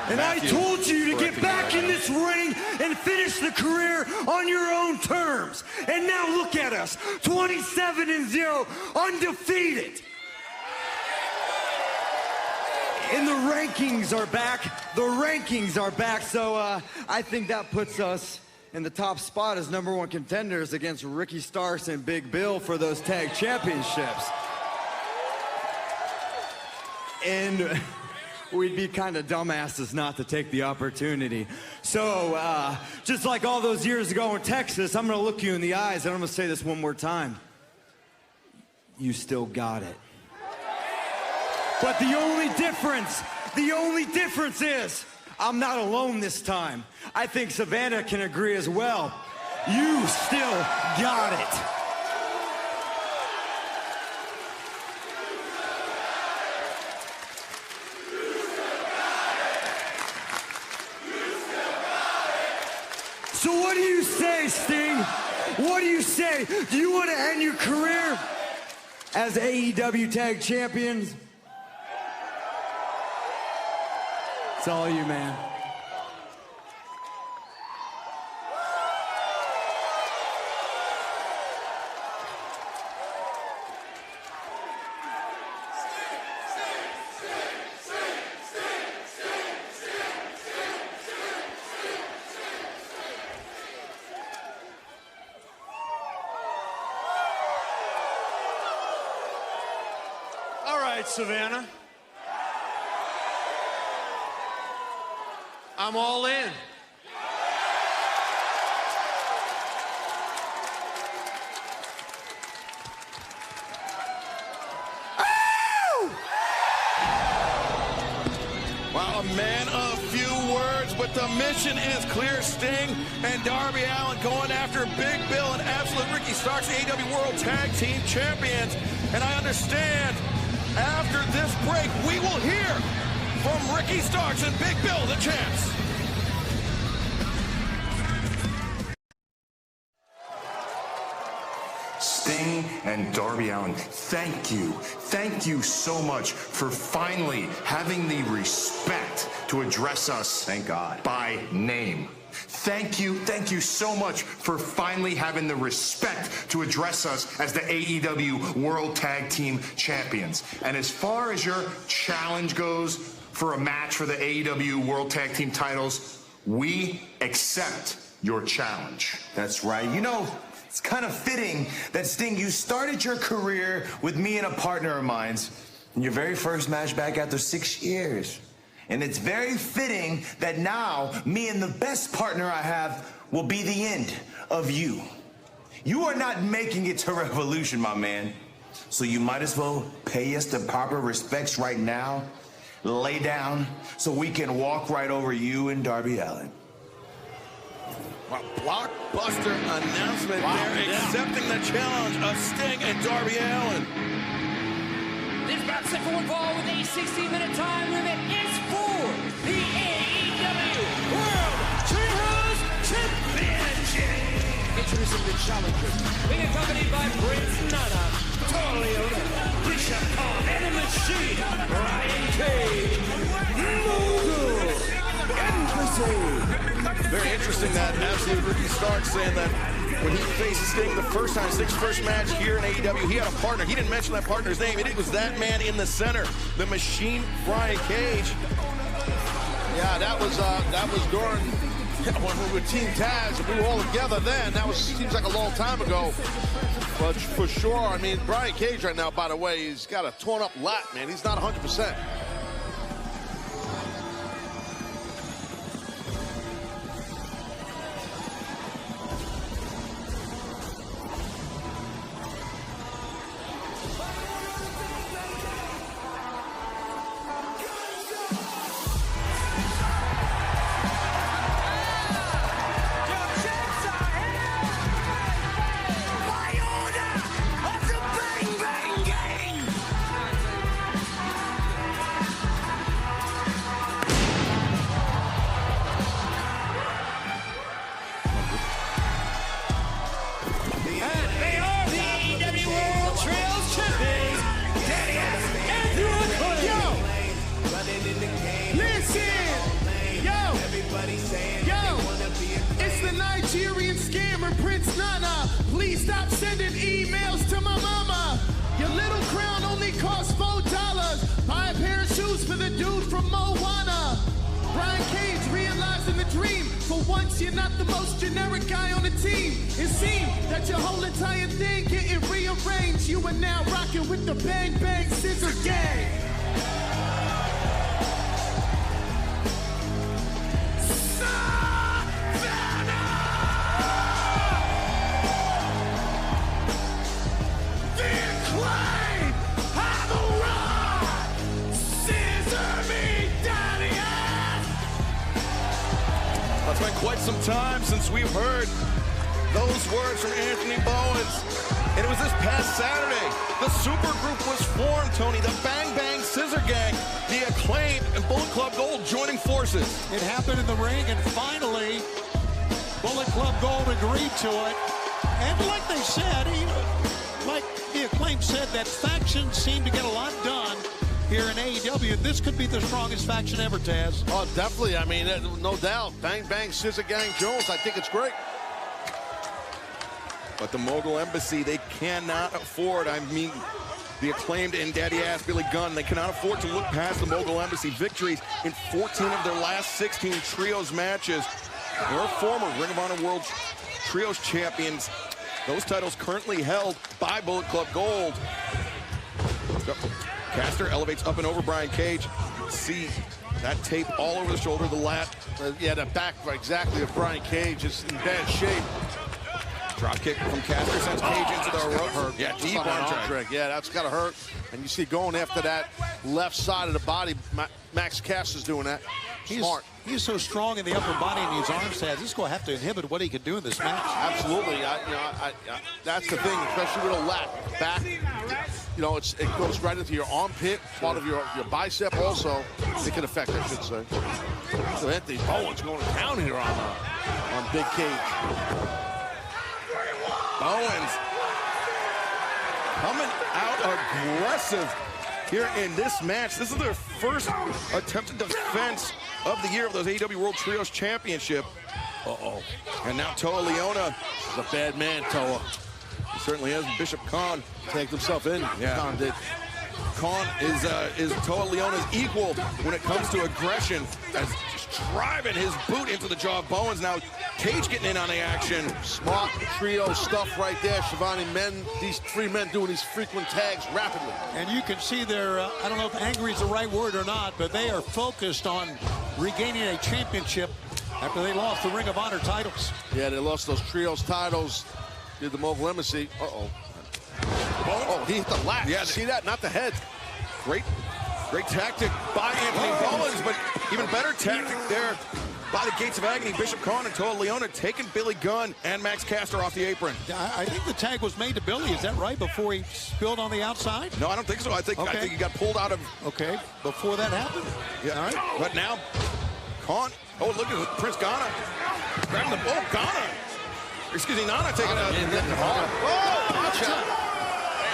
And Matthew, I told you to get back in this ring and finish the career on your own terms. And now look at us, 27-0, undefeated. And the rankings are back. The rankings are back. So I think that puts us in the top spot as #1 contenders against Ricky Starks and Big Bill for those tag championships. And we'd be kind of dumbasses not to take the opportunity. So just like all those years ago in Texas, I'm going to look you in the eyes and I'm going to say this one more time. You still got it. But the only difference is I'm not alone this time. I think Savannah can agree as well. You still got it. So what do you say, Sting? What do you say? Do you want to end your career as AEW Tag Champions? It's all you, man. All right, Savannah. I'm all in. Wow, a man of few words, but the mission is clear. Sting and Darby Allin going after Big Bill and Absolute Ricky Starks, the AEW World Tag Team Champions. And I understand after this break, we will hear from Ricky Starks and Big Bill, the champs. Sting and Darby Allin, thank you so much for finally having the respect to address us, thank God, by name. Thank you so much for finally having the respect to address us as the AEW World Tag Team Champions. And as far as your challenge goes for a match for the AEW World Tag Team titles, we accept your challenge. That's right. You know, it's kind of fitting that, Sting, you started your career with me and a partner of mine in your very first match back after 6 years. And it's very fitting that now me and the best partner I have will be the end of you. You are not making it to Revolution, my man. So you might as well pay us the proper respects right now, lay down, so we can walk right over you and Darby Allin. Wow, blockbuster announcement there, accepting the challenge of Sting and Darby Allin. This bout set for one fall with a 16-minute time limit is for the AEW World Trios Championship. Introducing the challengers, being accompanied by Prince Nana, Torleone, Bishop Khan, and the Machine, Brian Cage, Mogul, Embassy. Very interesting that Absolute Ricky Starks saying that when he faced Sting the first time, Sting's first match here in AEW, he had a partner. He didn't mention that partner's name, and it was that man in the center, the Machine, Brian Cage. Yeah, that was during when we were Team Taz, and we were all together then. That seems like a long time ago. But for sure, I mean, Brian Cage right now, by the way, he's got a torn up lat, man. He's not 100%. for the dude from Moana. Brian Cage realizing the dream. For once, you're not the most generic guy on the team. It seemed that your whole entire thing getting rearranged. You are now rocking with the Bang Bang Scissor Gang. It's been quite some time since we've heard those words from Anthony Bowens. And it was this past Saturday. The supergroup was formed, Tony. The Bang Bang Scissor Gang, the Acclaim, and Bullet Club Gold joining forces. It happened in the ring, and finally, Bullet Club Gold agreed to it. And like they said, like the Acclaim said, that faction seemed to get a lot done here in AEW. This could be the strongest faction ever, Taz. Oh, definitely. I mean, no doubt. Bang Bang Scissor Gang Jones. I think it's great. But the Mogul Embassy, they cannot afford, I mean, the Acclaimed and Daddy Ass Billy Gunn, they cannot afford to look past the Mogul Embassy. Victories in 14 of their last 16 trios matches. They're former Ring of Honor World Trios champions. Those titles currently held by Bullet Club Gold. Caster elevates up and over Brian Cage. See that tape all over the shoulder, the lat. Yeah, the back exactly of Brian Cage is in bad shape. Drop kick from Caster sends Cage into the rope. Yeah, deep arm drag. Yeah, that's got to hurt. And you see going after that left side of the body, Max Caster's doing that. Smart. He's so strong in the upper body and his arms. This is going to have to inhibit what he can do in this match. Absolutely. That's the thing, especially with a lat. Back, you know, it goes right into your armpit, part of your bicep also. It can affect, I should say. So Anthony Bowens going to town here on Big Cage. Bowens coming out aggressive here in this match. This is their first attempted defense of the year of those AEW World Trios Championship. Uh-oh. And now Toa Liona is a bad man, Toa. He certainly is. Bishop Khan tagged himself in. Yeah. Khan did. Khan is Toa Leona's equal when it comes to aggression, as just driving his boot into the jaw of Bowens. Now Cage getting in on the action. Smart trio stuff right there, Shivani. These three men doing these frequent tags rapidly. And you can see they're, I don't know if angry is the right word or not, but they are focused on regaining a championship after they lost the Ring of Honor titles. Yeah, they lost those trios titles. Did the Mogul Embassy. Uh-oh. Oh, he hit the lat. Yeah, see that? Not the head. Great tactic by Anthony Bowens, but even better tactic there by the Gates of Agony. Bishop Khan and Toa Liona taking Billy Gunn and Max Caster off the apron. I think the tag was made to Billy. Is that right? Before he spilled on the outside? No, I don't think so. I think he got pulled out of. Okay, before that happened. Yeah. All right. But now, Khan. Oh, look at Prince Ghana grabbing the. Oh, Ghana. Excuse me, Nana taking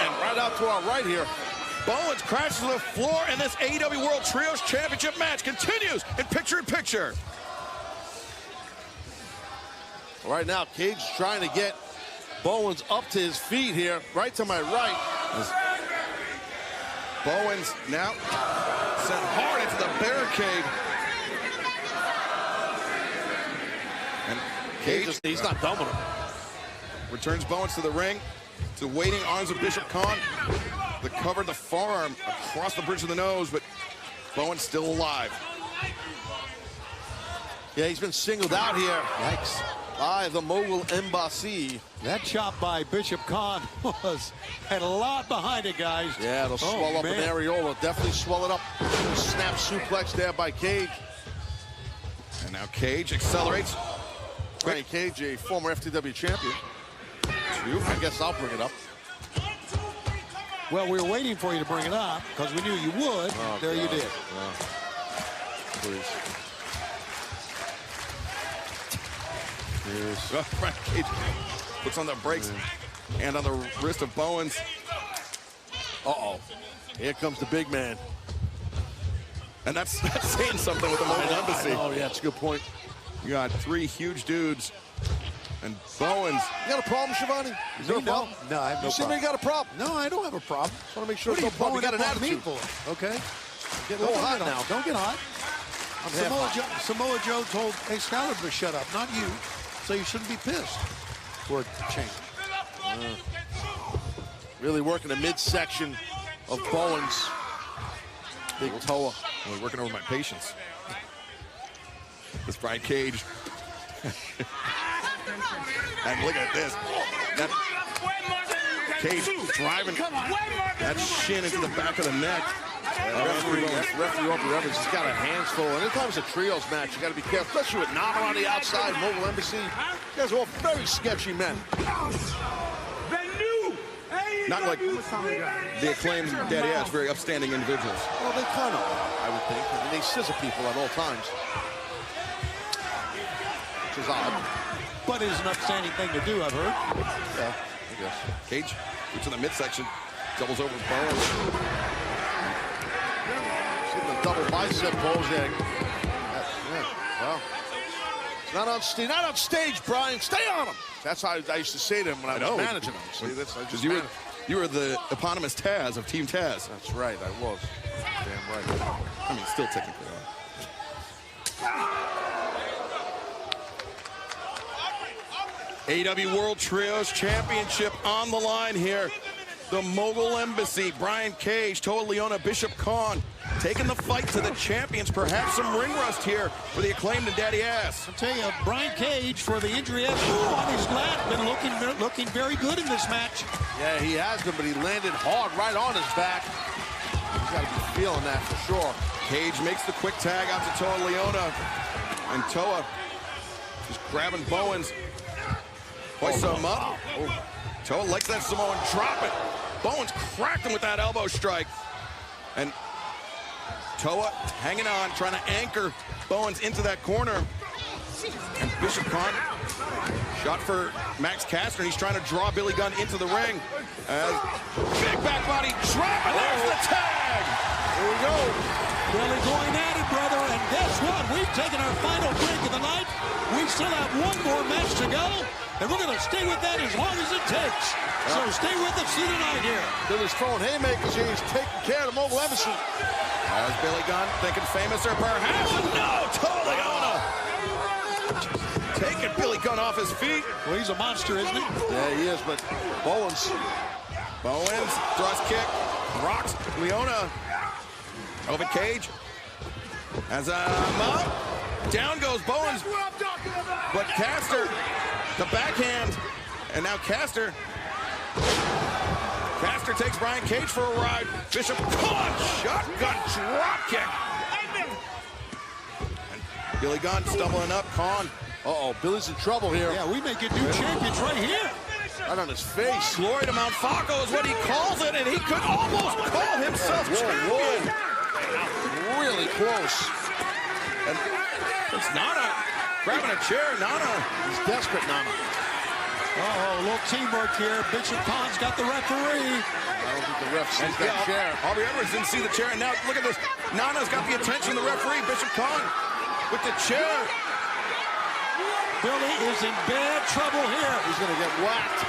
and right out to our right here. Bowens crashes to the floor, and this AEW World Trios Championship match continues in picture-in-picture. Right now, Cage trying to get Bowens up to his feet here, right to my right. Bowens now sent hard into the barricade. And Cage, he's not done with him. Returns Bowens to the ring. To the waiting arms of Bishop Khan. The cover, the forearm across the bridge of the nose, but Bowens still alive. Yeah, he's been singled out here. Yikes. By the Mogul Embassy. That chop by Bishop Khan had a lot behind it, guys. Yeah, it'll swell up an areola. Definitely swell it up. Snap suplex there by Cage. And now Cage accelerates. Brian Cage, a former FTW champion. I guess I'll bring it up. Well, we were waiting for you to bring it up because we knew you would. Oh, there God. you did. Oh. Please. Brian Cage puts on the brakes and on the wrist of Bowens. Uh-oh. Here comes the big man. And that's saying something with the Mogul Embassy. Oh, yeah, that's a good point. You got three huge dudes. And Bowens. You got a problem, Shivani? Is there a problem? No, I have no problem. You got a problem? No, I don't have a problem. Just want to make sure what there's no problem. You got an attitude. Okay. Get a little hot now. Don't get hot. I'm half Samoa Joe told Excalibur to shut up, not you. So you shouldn't be pissed for a change. Really working the midsection of Bowens. Big Toa. Really working over my patience. This Brian Cage. And look at this. That Cage driving that shin into the back of the neck. Referee Aubrey Evans has got a hands full. Anytime it's a trios match, you got to be careful, especially with Nana on the outside, Mogul Embassy. You guys are all very sketchy men. Not like the Acclaimed Daddy Ass, very upstanding individuals. Well, they kind of are, I would think. I mean, they scissor people at all times. Which is odd. But it is an upstanding thing to do, I've heard. Yeah, I guess. Cage gets in the midsection, doubles over Bowens. See the double bicep pose there. Well, it's not on stage, Brian. Stay on him. That's how I used to say to him when I was managing him. See, that's because you were the eponymous Taz of Team Taz. That's right, I was. Damn right. I mean, still technically. AEW World Trios Championship on the line here. The Mogul Embassy, Brian Cage, Toa Leona, Bishop Khan, taking the fight to the champions. Perhaps some ring rust here for the Acclaimed and Daddy Ass. I'll tell you, Brian Cage, for the injury on his lat, been looking very good in this match. Yeah, he has been, but he landed hard right on his back. He's got to be feeling that for sure. Cage makes the quick tag out to Toa Leona, and Toa just grabbing Bowens. Hoists him up. Toa likes that Samoan drop it. Bowens cracked him with that elbow strike. And Toa hanging on, trying to anchor Bowens into that corner. And Bishop Khan shot for Max Caster, and he's trying to draw Billy Gunn into the ring. Big back body drop, and there's the tag. Here we go. Really going at it, brother. And guess what? We've taken our final break of the night. We still have one more match to go. And we're going to stay with that as long as it takes. So stay with us through the night here. Billy's throwing haymakers here. He's taking care of the Mogul Embassy. As Billy Gunn thinking famous or perhaps. No, Toa Leona. Taking Billy Gunn off his feet. Well, he's a monster, isn't he? Yeah, he is, but Bowens, thrust kick, rocks Leona. Over Cage. As down goes Bowens. But Caster, the backhand, and now Caster takes Brian Cage for a ride. Bishop Khan, shotgun drop kick. And Billy Gunn stumbling up, Khan. Uh-oh, Billy's in trouble here. Yeah, we may get new champions right here. Right on his face. Glory to Mount Falco is what he calls it, and he could almost call himself champion. Really close. And it's Nana grabbing a chair. Nana. He's desperate, Nana. Oh, a little teamwork here. Bishop Khan's got the referee. I don't think the ref sees that chair. Aubrey Evans didn't see the chair, and now look at this. Nana's got the attention of the referee. Bishop Khan with the chair. Billy is in bad trouble here. He's going to get whacked.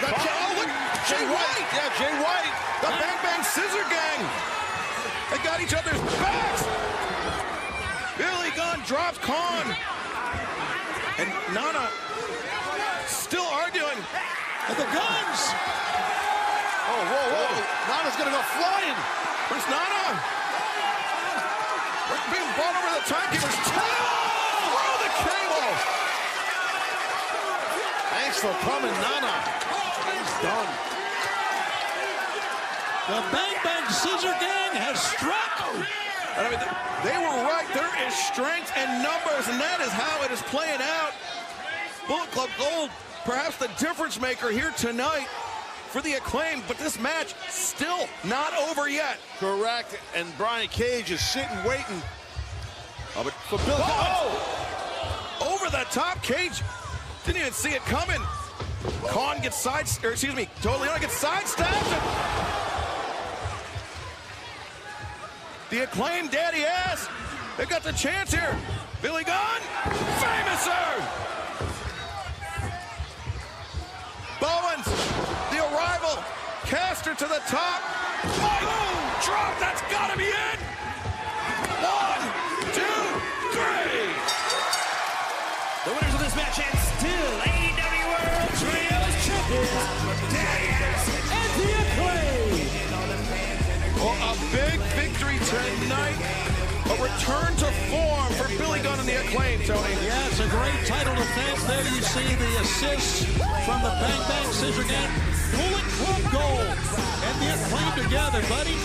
Look, Jay White. Yeah, Jay White. The Bang Bang Scissor Gang. They got each other's backs. Billy Gunn drops Khan. And Nana still arguing. And the guns. Oh, whoa. Nana's going to go flying. Where's Nana? We're being brought over the timekeepers. Throw the cable. Thanks for coming, Nana. He's done. The Bang Bang Scissor Gang has struck. I mean, they were right. There is strength and numbers, and that is how it is playing out. Bullet Club Gold, perhaps the difference maker here tonight for the Acclaim, but this match still not over yet. Correct, and Brian Cage is sitting waiting for Bill. Over the top, Cage didn't even see it coming. Khan gets Toa Leona gets sidestepped. The Acclaimed Daddy Ass, they got the chance here. Billy Gunn, Famouser. Bowens, the arrival, Caster to the top. Mike, drop, that's gotta be it. 1, 2, 3. The winners of this match and still AEW World Trios Champions, Darius and the Acclaim. Well, a big victory tonight. A return to form for Billy Gunn and the Acclaim, Tony. Yeah, it's a great title defense. There you see the assists from the Bang Bang Scissor Gang. Bullet Club Gold and the Acclaim together, buddy.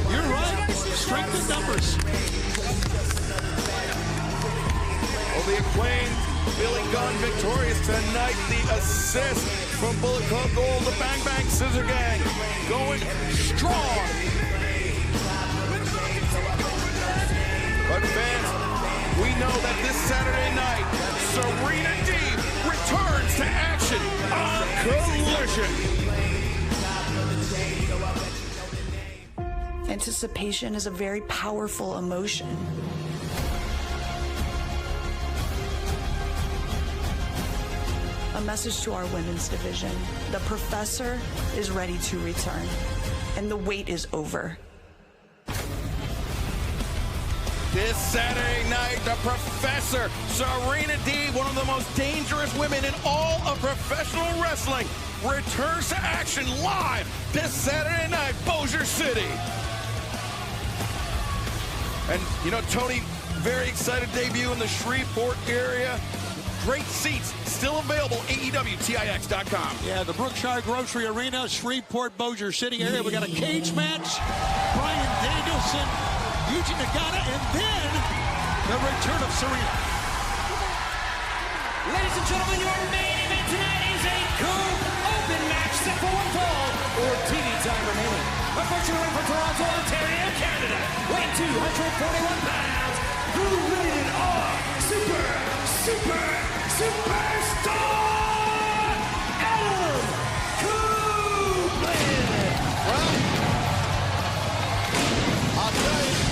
You're right. Strength in numbers. Well, the Acclaim, Billy Gunn victorious tonight. The assist from Bullet Club Gold, the Bang Bang Scissor Gang going strong. But fans, we know that this Saturday night, Serena Deeb returns to action on Collision. Anticipation is a very powerful emotion. A message to our women's division. The Professor is ready to return, and the wait is over. This Saturday night, the Professor, Serena Deeb, one of the most dangerous women in all of professional wrestling, returns to action live this Saturday night, Bossier City. And, you know, Tony, very excited debut in the Shreveport area. Great seats still available, AEWTIX.com. Yeah, the Brookshire Grocery Arena, Shreveport, Bossier City area. We got a cage match. Bryan Danielson, Yuji Nagata, and then the return of Serena. Ladies and gentlemen, your main event tonight is a open match set for one fall or TV time remaining. Unfortunately for Toronto, Ontario, Canada, weighing 241 pounds, the rated R Superstar Adam Copeland.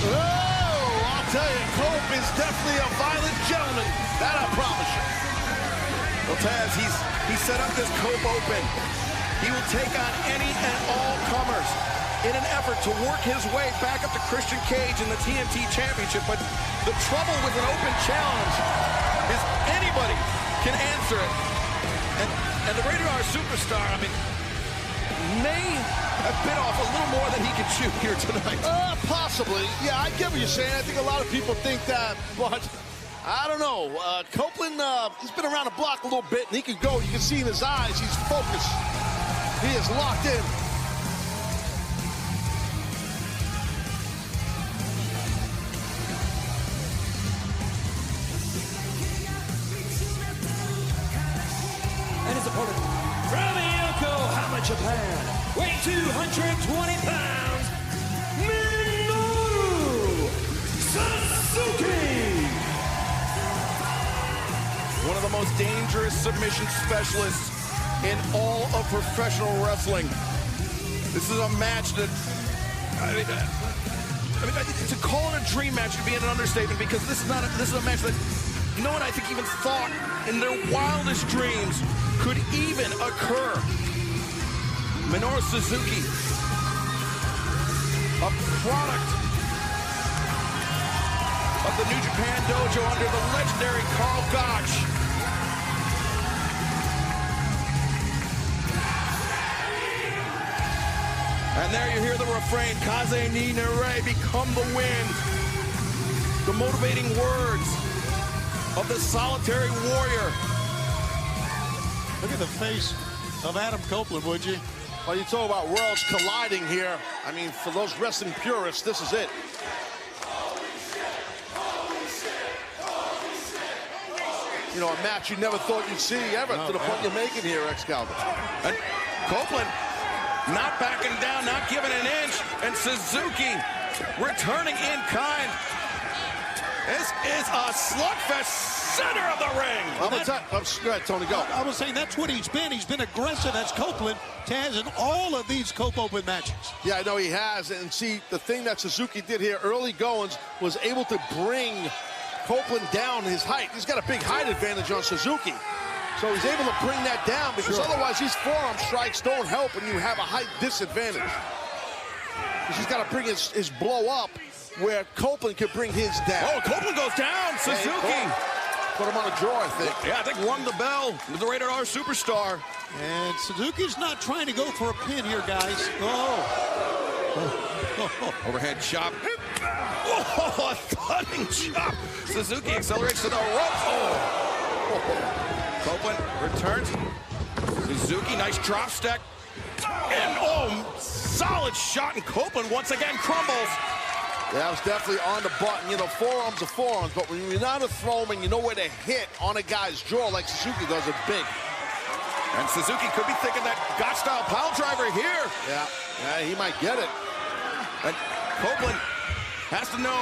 Well, I'll tell you, Cope is definitely a violent gentleman. That I promise you. Well, Taz, he set up this Cope Open. He will take on any and all comers in an effort to work his way back up to Christian Cage in the TNT Championship. But the trouble with an open challenge is anybody can answer it. And the Rated R Superstar, I mean, may have bit off a little more than he can chew here tonight. Possibly. Yeah, I get what you're saying. I think a lot of people think that, but I don't know. Copeland, he's been around the block a little bit, and he can go. You can see in his eyes, he's focused. He is locked in. And his opponent from Yokohama, Japan, weighing 220 pounds, Minoru Suzuki. One of the most dangerous submission specialists in all of professional wrestling. This is a match that, I mean, to call it a dream match would be an understatement, because this is a match that no one, I think, even thought in their wildest dreams could even occur. Minoru Suzuki, a product of the New Japan Dojo under the legendary Karl Gotch. And there you hear the refrain, Kaze ni Nare, become the wind. The motivating words of the solitary warrior. Look at the face of Adam Copeland, would you? Well, you talk about worlds colliding here. I mean, for those wrestling purists, this is it. You know, a match you never thought you'd see ever, to the point you're making here, Excalibur. And Copeland not backing down, not giving an inch, and Suzuki returning in kind. This is a slugfest, center of the ring. Go ahead, Tony, go. I was saying that's what he's been. He's been aggressive as Copeland, Taz, in all of these Cope Open matches. Yeah, I know he has. And see, the thing that Suzuki did here, early goings, was able to bring Copeland down his height. He's got a big height advantage on Suzuki. So he's able to bring that down because otherwise these forearm strikes don't help and you have a height disadvantage. He's got to bring his blow up where Copeland can bring his down. Oh, Copeland goes down. Suzuki. Put him on a draw, I think. Yeah, I think rung the bell. The Rated R superstar. And Suzuki's not trying to go for a pin here, guys. Overhead chop. Oh, a thudding chop. Suzuki accelerates to the ropes. Copeland returns. Suzuki, nice drop stack. And solid shot, and Copeland once again crumbles. Yeah, that was definitely on the button. You know, forearms are forearms, but when you're not a throw and you know where to hit on a guy's jaw like Suzuki does, it big. And Suzuki could be thinking that God-style pile driver here. Yeah, he might get it. And Copeland has to know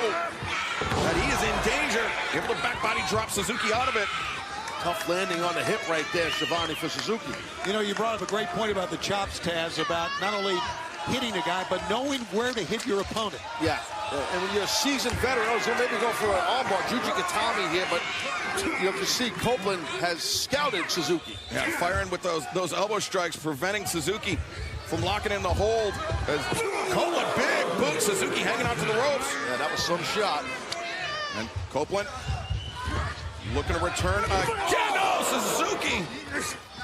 that he is in danger. Able to back body drop Suzuki out of it. Tough landing on the hip right there, Schiavone, for Suzuki. You know, you brought up a great point about the chops, Taz, about not only hitting a guy, but knowing where to hit your opponent. Yeah, and when you're a seasoned veteran, so maybe go for an armbar, Juji Katami here, but you can see Copeland has scouted Suzuki. Yeah, firing with those elbow strikes, preventing Suzuki from locking in the hold. As Copeland, big boot, Suzuki hanging onto the ropes. Yeah, that was some shot. And Copeland looking to return again. Oh, Suzuki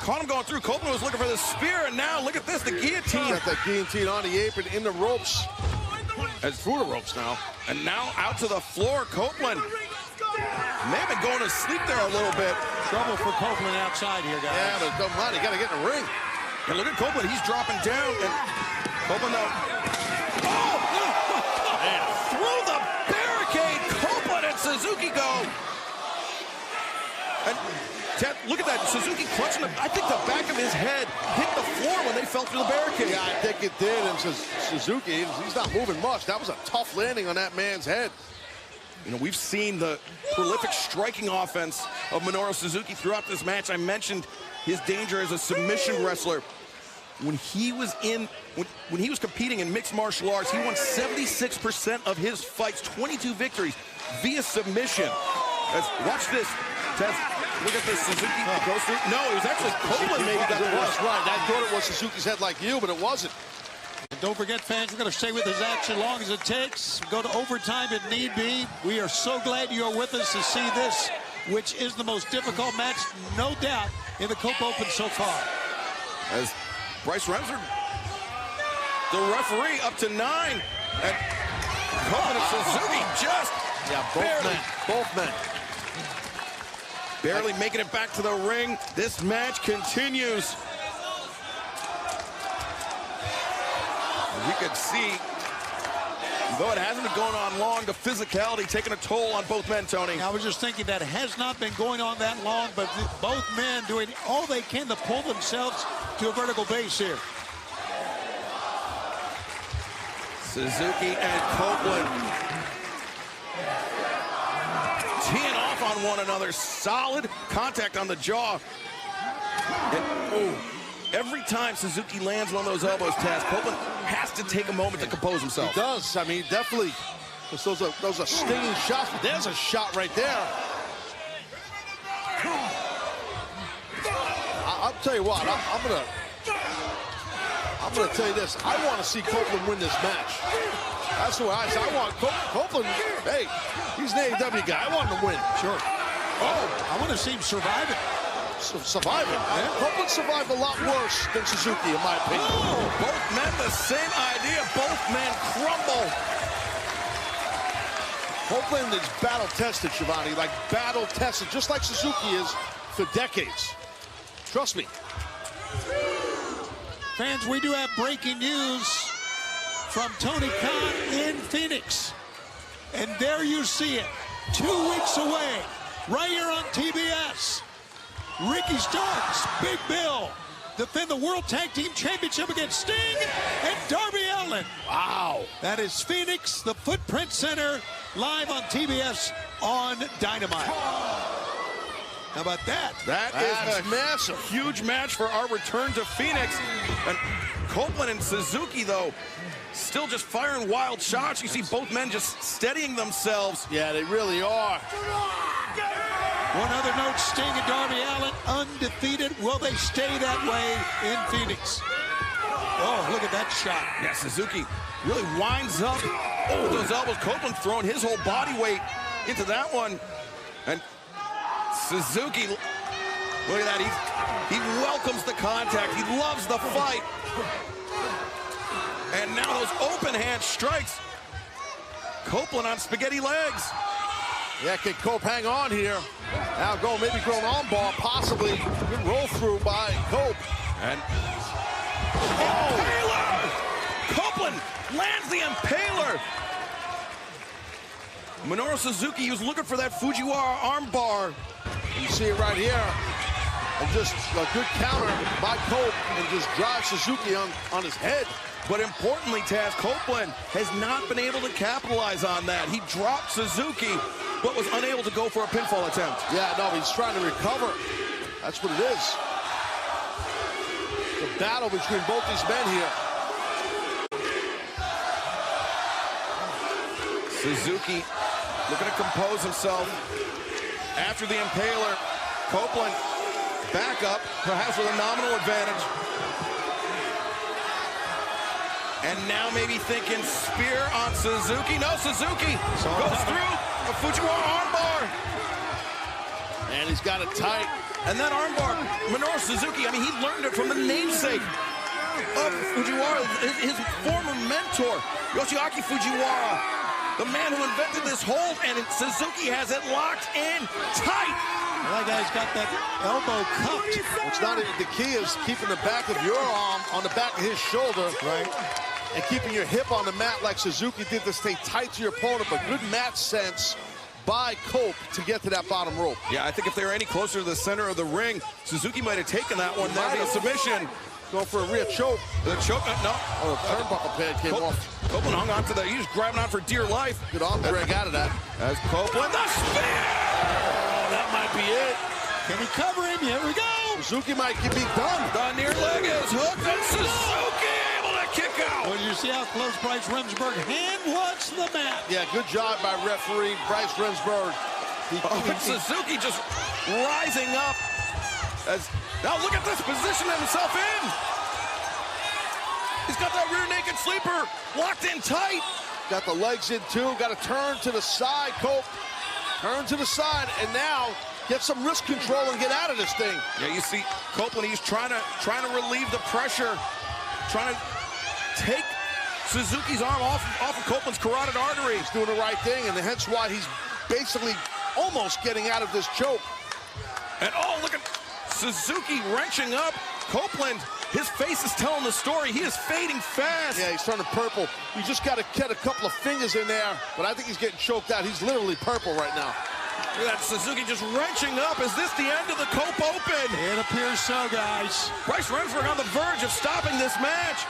caught him going through. Copeland was looking for the spear, and now look at this, the guillotine. Got that guillotine on the apron, in the ropes. As through the ropes now. And now out to the floor, Copeland. May have been going to sleep there a little bit. Trouble for Copeland outside here, guys. Yeah, but don't mind, he got to get in the ring. And look at Copeland, he's dropping down. And Copeland though. Oh! Through the barricade, Copeland and Suzuki go. And Ted, look at that, Suzuki clutching the, I think the back of his head hit the floor when they fell through the barricade. Yeah, I think it did, and Suzuki, he's not moving much. That was a tough landing on that man's head. You know, we've seen the prolific striking offense of Minoru Suzuki throughout this match. I mentioned his danger as a submission wrestler. When he was when he was competing in mixed martial arts, he won 76% of his fights, 22 victories via submission. Watch this. Tess, look at this. Suzuki goes through. No, it was actually Copeland maybe that was right. I thought it was Suzuki's head like you, but it wasn't. And don't forget, fans, we're going to stay with this action as long as it takes. Go to overtime if need be. We are so glad you are with us to see this, which is the most difficult match, no doubt, in the Cope Open so far. As Bryce Remser, the referee, up to 9. And Copeland and Suzuki just both men. Barely making it back to the ring. This match continues. As you can see, though it hasn't been going on long, the physicality taking a toll on both men, Tony. I was just thinking that has not been going on that long, but both men doing all they can to pull themselves to a vertical base here. Suzuki and Copeland teeing off on one another. Solid contact on the jaw. And, every time Suzuki lands one of those elbows, Taz, Copeland has to take a moment to compose himself. He does. I mean, definitely. Those are stinging shots. There's a shot right there. I'll tell you what. I'm gonna tell you this. I want to see Copeland win this match. That's the way I say. I want Copeland. Hey, he's an AEW guy. I want him to win. Sure. I want to see him survive it. Surviving. Yeah. Copeland survived a lot worse than Suzuki, in my opinion. Both men, the same idea. Both men crumble. Copeland is battle-tested, Schiavone, like battle-tested, just like Suzuki is for decades. Trust me. Fans, we do have breaking news from Tony Khan in Phoenix. And there you see it, 2 weeks away, right here on TBS. Ricky Starks, Big Bill, defend the World Tag Team Championship against Sting and Darby Allin. Wow. That is Phoenix, the Footprint Center, live on TBS on Dynamite. How about that? That's a massive, huge match for our return to Phoenix. And Copeland and Suzuki, though, still just firing wild shots. You see both men just steadying themselves. Yeah, they really are. One other note, Sting and Darby Allin undefeated. Will they stay that way in Phoenix? Oh, look at that shot. Yeah, Suzuki really winds up. Oh, those elbows. Copeland throwing his whole body weight into that one. And Suzuki, look at that. He welcomes the contact. He loves the fight. And now those open hand strikes. Copeland on spaghetti legs. Yeah, can Cope hang on here? Now maybe go an arm bar, possibly. Good roll through by Cope. And Impaler! Copeland lands the Impaler. Minoru Suzuki, he was looking for that Fujiwara arm bar. You see it right here. And just a good counter by Cope and just drives Suzuki on his head. But importantly, Taz, Copeland has not been able to capitalize on that. He dropped Suzuki, but was unable to go for a pinfall attempt. Yeah, no, he's trying to recover. That's what it is. The battle between both these men here. Suzuki looking to compose himself. After the Impaler, Copeland back up, perhaps with a nominal advantage. And now maybe thinking spear on Suzuki. No, Suzuki goes through a Fujiwara armbar. And he's got it tight. And that armbar, Minoru Suzuki, I mean, he learned it from the namesake of Fujiwara, his former mentor, Yoshiaki Fujiwara, the man who invented this hold, and Suzuki has it locked in tight. Well, that guy's got that elbow cupped. It's not even, the key is keeping the back of your arm on the back of his shoulder. Right. And keeping your hip on the mat like Suzuki did to stay tight to your opponent, but good mat sense by Cope to get to that bottom rope. Yeah, I think if they were any closer to the center of the ring, Suzuki might have taken that one. That'd be a submission. Going for a rear choke. The choke, no. Oh, the turnbuckle pad came off. Copeland hung on to that. He was grabbing on for dear life. Good arm drag out of that. As Copeland, the spear! Oh, that might be it. Can he cover him? Here we go. Suzuki might be done. The near leg is hooked, and Suzuki able to kick out. Well, you see how close Bryce Remsburg hand-wants the mat. Yeah, good job by referee Bryce Remsburg. Suzuki just rising up. Now look at this, positioning himself in. He's got that rear naked sleeper locked in tight. Got the legs in too. Got to turn to the side, Cope. Turn to the side, and now get some wrist control and get out of this thing. Yeah, you see Copeland, he's trying to relieve the pressure, trying to take Suzuki's arm off of Copeland's carotid artery. He's doing the right thing, and hence why he's basically almost getting out of this choke. And oh, look at Suzuki wrenching up. Copeland, his face is telling the story. He is fading fast. Yeah, he's turning purple. You just got to get a couple of fingers in there, but I think he's getting choked out. He's literally purple right now. Look at that, Suzuki just wrenching up. Is this the end of the Cope Open? It appears so, guys. Bryce Remsburg on the verge of stopping this match.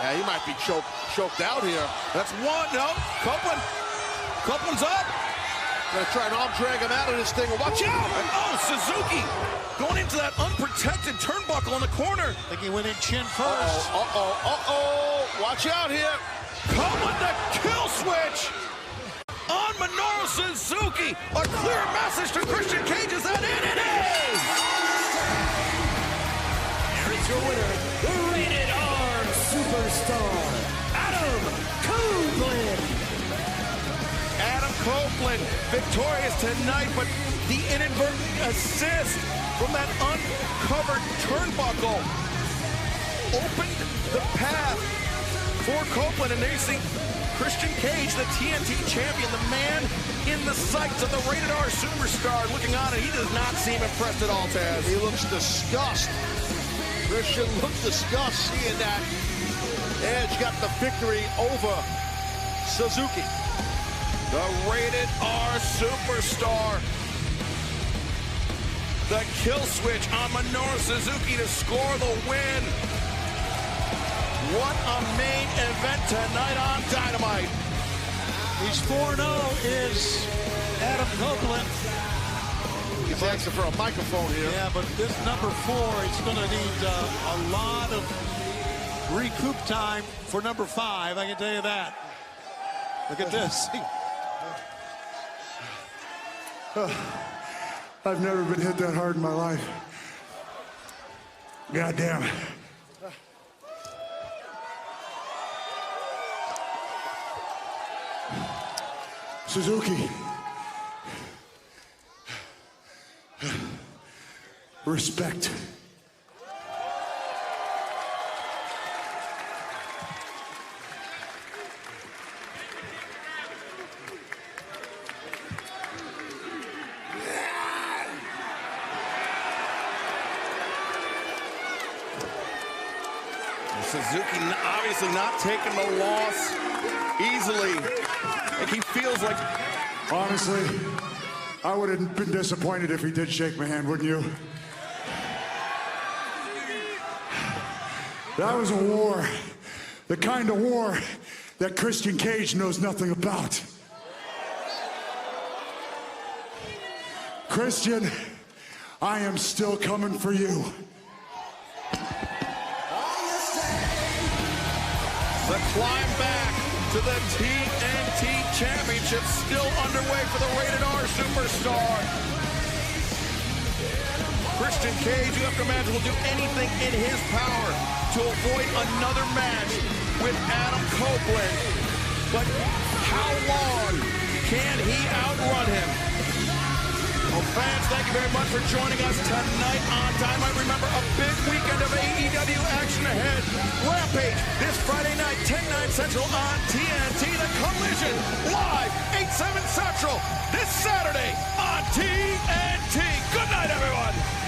Yeah, he might be choked out here. That's one. No, Copeland's up. Gonna try and arm drag him out of this thing. Watch out! And oh, Suzuki going into that unprotected turnbuckle in the corner. I think he went in chin first. Watch out here. Copeland, the kill switch on Minoru Suzuki. A clear message to Christian Cage is that it is. Here is your winner, the Rated R Superstar, Adam Copeland. Adam Copeland victorious tonight, but the inadvertent assist from that uncovered turnbuckle opened the path for Copeland. And there you see Christian Cage, the TNT champion, the man in the sights of the Rated R Superstar, looking on, and he does not seem impressed at all, Taz. He looks disgusted. Christian looked disgusted seeing that Edge got the victory over Suzuki. The Rated R Superstar. The kill switch on Minoru Suzuki to score the win. What a main event tonight on Dynamite. He's 4-0 is Adam Copeland. He's asking for a microphone here. Yeah, but this number 4, it's going to need a lot of recoup time for number 5. I can tell you that. Look at this. I've never been hit that hard in my life. God damn. Suzuki. Respect. Suzuki obviously not taking the loss easily. Like he feels like... Honestly, I would have been disappointed if he did shake my hand, wouldn't you? That was a war. The kind of war that Christian Cage knows nothing about. Christian, I am still coming for you. The climb back to the TNT Championship still underway for the Rated R Superstar. Christian Cage, you have to imagine, will do anything in his power to avoid another match with Adam Copeland. But how long can he outrun him? Well, fans, thank you very much for joining us tonight on Dynamite. Remember, a big weekend of AEW action ahead. Rampage this Friday night, 10/9 Central on TNT. The Collision live, 8/7 Central this Saturday on TNT. Good night, everyone.